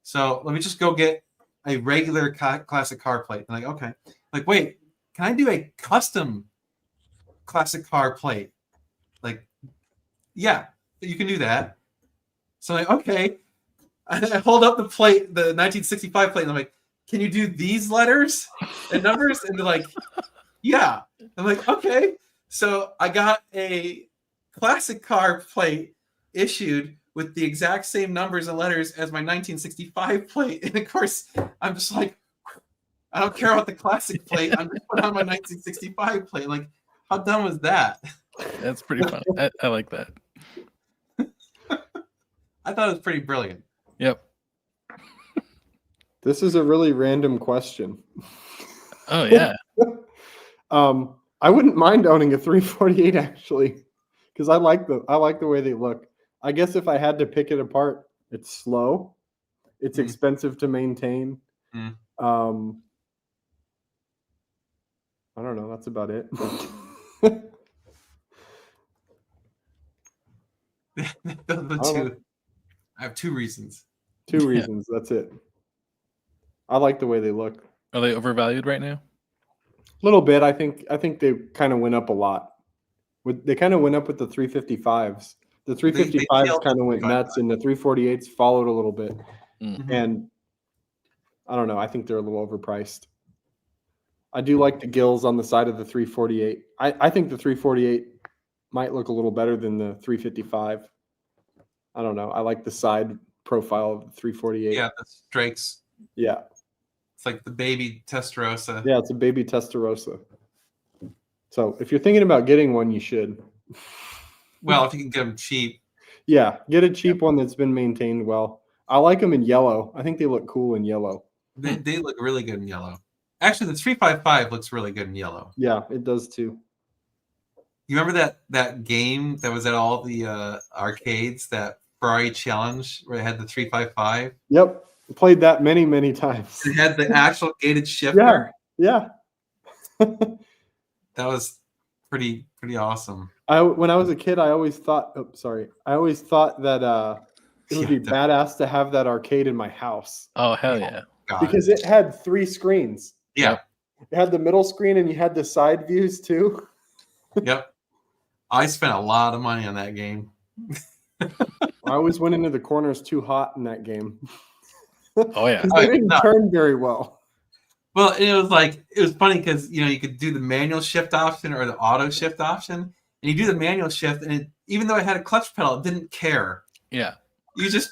So let me just go get a regular classic car plate. I'm like, okay. Like, wait, can I do a custom classic car plate? Like, yeah, you can do that. So I'm like, okay. I hold up the plate, the 1965 plate, and I'm like, can you do these letters and numbers? And they're like, yeah. I'm like, okay. So I got a classic car plate issued with the exact same numbers and letters as my 1965 plate. And of course, I'm just like, I don't care about the classic plate. I'm just putting on my 1965 plate. Like, how dumb was that? That's pretty fun. I like that. I thought it was pretty brilliant. Yep. This is a really random question. Oh yeah. I wouldn't mind owning a 348 actually, because I like the way they look. I guess if I had to pick it apart, it's slow, it's Mm. expensive to maintain. Mm. I don't know. That's about it. Those are the I don't know. two. I have two reasons. Two reasons. That's it. I like the way they look. Are they overvalued right now? A little bit. I think they kind of went up a lot. They kind of went up with the 355s. The 355s tailed kind of went 355. nuts, and the 348s followed a little bit. Mhm. And I don't know. I think they're a little overpriced. I do like the gills on the side of the 348. I think the 348 might look a little better than the 355. I don't know. I like the side profile of the 348. Yeah, the Drake's. Yeah. It's like the baby Testarossa. Yeah, it's a baby Testarossa. So if you're thinking about getting one, you should. Well, if you can get them cheap. Yeah, get a cheap one that's been maintained well. I like them in yellow. I think they look cool in yellow. They look really good in yellow. Actually, the 355 looks really good in yellow. Yeah, it does too. You remember that game that was at all the arcades, that Ferrari Challenge, where it had the 355? Yep. Played that many, many times. It had the actual gated shifter. Yeah. That was pretty awesome. When I was a kid, I always thought that it would be badass to have that arcade in my house. Oh hell yeah. God. Because it had 3 screens. Yeah. It had the middle screen and you had the side views too. Yep. I spent a lot of money on that game. I always went into the corners too hot in that game. Oh yeah. They didn't turn very well. Well, it was funny because you could do the manual shift option or the auto shift option, and you do the manual shift, and even though it had a clutch pedal, it didn't care. Yeah. You just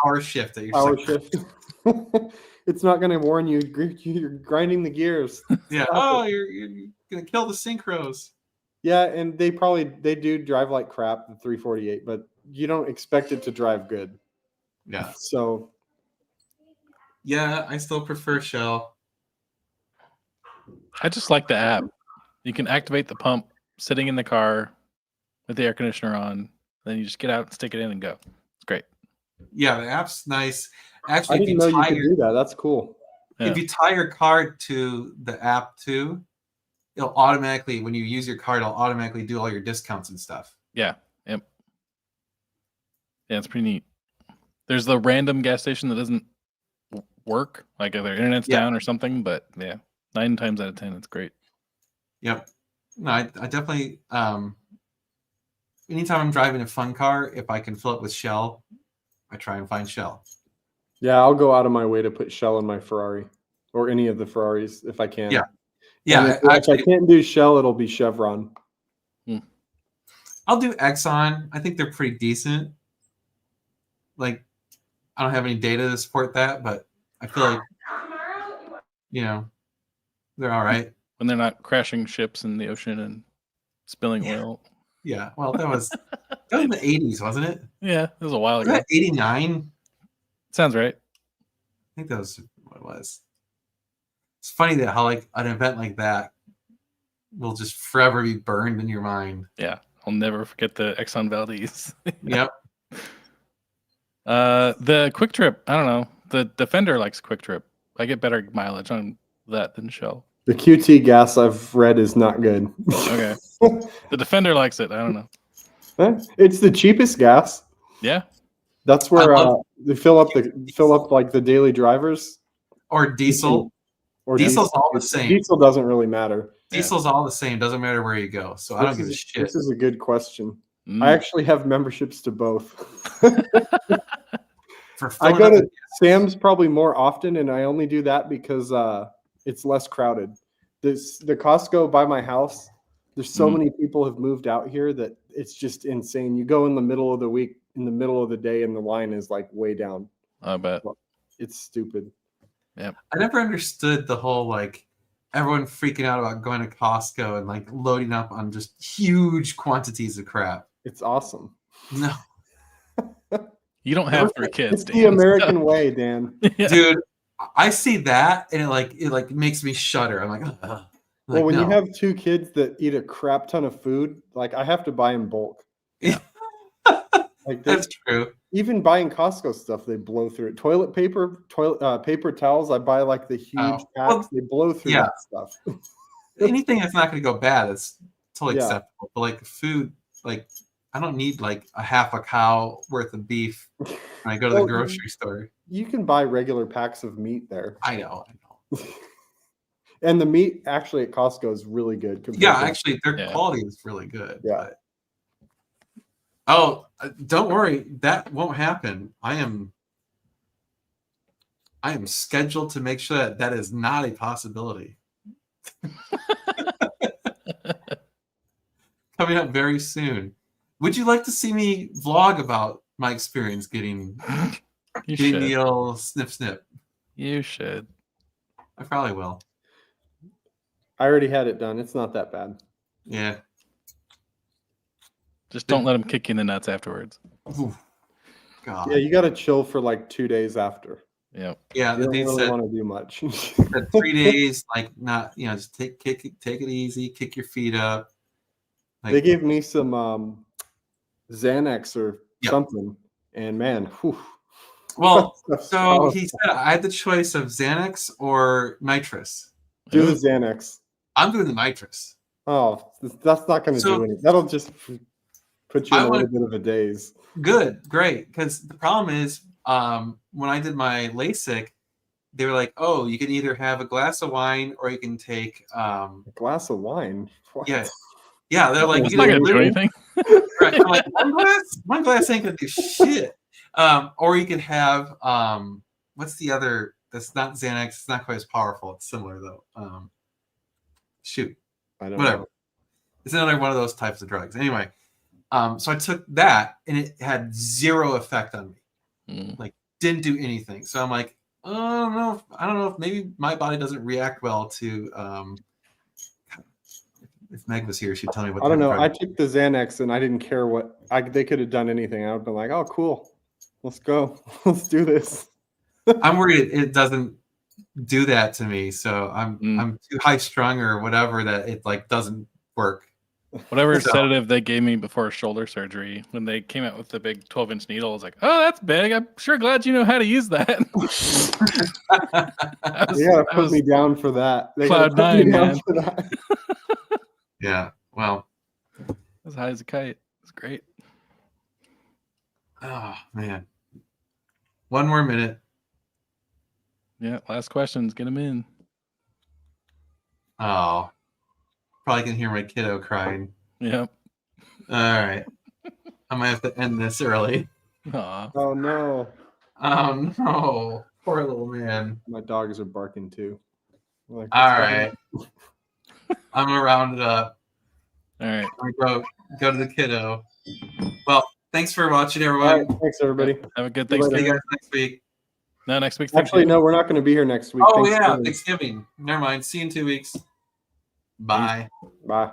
power shift it. You're Power just like, shift. It's not going to warn you. You're grinding the gears. yeah. Stop Oh, it. you're gonna kill the synchros. Yeah, and they do drive like crap, the 348, but you don't expect it to drive good. Yeah. So Yeah, I still prefer Shell. I just like the app. You can activate the pump sitting in the car with the air conditioner on. Then you just get out, stick it in, and go. It's great. Yeah, the app's nice. I Actually, didn't know you could do that. That's cool. if you tie your card to the app too, it'll automatically, when you use your card, it'll automatically do all your discounts and stuff. Yeah. Yep. Yeah, it's pretty neat. There's the random gas station that doesn't work, like if their internet's down or something, but yeah, 9 times out of 10, it's great. Yep. No, I definitely. Anytime I'm driving a fun car, if I can fill it with Shell, I try and find Shell. Yeah, I'll go out of my way to put Shell in my Ferrari or any of the Ferraris if I can. Yeah. Yeah. If I can't do Shell, it'll be Chevron. I'll do Exxon. I think they're pretty decent. Like, I don't have any data to support that, but I feel like, they're all right. When they're not crashing ships in the ocean and spilling oil. Yeah. Well, that was in the 80s, wasn't it? Yeah, it was a while Was ago. that 89? Sounds right. I think that was what it was. It's funny that how like an event like that will just forever be burned in your mind. Yeah, I'll never forget the Exxon Valdez. Yep. The Quick Trip, I don't know. The Defender likes Quick Trip. I get better mileage on that than Shell. The QT gas I've read is not good. Okay. The Defender likes it. I don't know. It's the cheapest gas. Yeah. That's where they fill up like the daily drivers. Or diesel. Or Diesel's all the same. Diesel doesn't really matter. Diesel's all the same. Doesn't matter where you go. So I don't give a shit. This is a good question. Mm. I actually have memberships to both. I go to Sam's probably more often, and I only do that because it's less crowded. The Costco by my house, there's so many people have moved out here that it's just insane. You go in the middle of the week, in the middle of the day, and the line is like way down. I bet. It's stupid. Yep. I never understood the whole like everyone freaking out about going to Costco and like loading up on just huge quantities of crap. It's awesome. No. You don't have 3 kids, It's the Dan. American way, Dan. Yeah. Dude, I see that and it makes me shudder. I'm like, ugh. Well, when no. you have 2 kids that eat a crap ton of food, like I have to buy in bulk. Yeah. Like That's true. even buying Costco stuff, they blow through it. Toilet paper, paper towels. I buy like the huge Oh, packs. well, They blow through yeah. that stuff. Anything that's not going to go bad, it's totally Yeah. acceptable. But like food, like I don't need like a half a cow worth of beef when I go to the Well, grocery store. You can buy regular packs of meat there, I know. and the meat actually at Costco is really good. compared Yeah, to- actually, their Yeah. quality is really good. Yeah. But... Oh, don't worry, that won't happen. I am scheduled to make sure that that is not a possibility. Coming up very soon. Would you like to see me vlog about my experience getting You the should. old snip? You should. I probably will. I already had it done. It's not that bad. Yeah. Just don't let them kick you in the nuts afterwards. Ooh. God. Yeah, you got to chill for like 2 days after. Yep. Yeah, You the don't dude really said want to do much. that 3 days, like not, just take it easy, kick your feet up. Like, They gave me some Xanax or Yep. something, and man, whew, well, that's so powerful. he said I had the choice of Xanax or nitrous. Do the Xanax. I'm doing the nitrous. Oh, that's not going to So- do anything. That'll just put you I in a little wanna- bit of a daze. Good, great. Because the problem is, when I did my LASIK, they were like, "Oh, you can either have a glass of wine or you can take." A glass of wine. What? Yeah. They're like, It's "You not can gonna do either- anything. Right. I'm like, one glass ain't gonna do shit. Or you could have what's the other? That's not Xanax. It's not quite as powerful. It's similar though. Shoot, I don't whatever. know. It's another one of those types of drugs. Anyway, so I took that and it had zero effect on me. Mm. Didn't do anything. So I'm like, I don't know if maybe my body doesn't react well to. If Meg was here, she'd tell me what. I don't type know. of I drug- took the Xanax and I didn't care what they could have done anything. I would have been like, oh, cool. Let's go. Let's do this. I'm worried it doesn't do that to me. So I'm too high strung or whatever that it doesn't work. Whatever So- sedative they gave me before shoulder surgery, when they came out with the big 12-inch needle, I was like, "Oh, that's big. I'm sure glad you know how to use that." They gotta put me down for that. They gotta Cloud put me 9, down man. for that. Yeah. Well. As high as a kite. It's great. Oh man. One more minute. Yeah. Last questions. Get them in. Oh. Probably can hear my kiddo crying. Yep. All right. I might have to end this early. Aw. Oh no. Oh no. Poor little man. My dogs are barking too. I'm like, All what's going right. I'm gonna round it up. All right. I'm gonna go to the kiddo. Well, thanks for watching, on? everyone. All right, thanks everybody. Have a good See you later. See you Thanksgiving. guys next week. No, next week's Actually, Thanksgiving. no, we're not going to be here next week. Oh yeah, Thanksgiving. Thanksgiving. Never mind. See you in 2 weeks. Bye. Bye.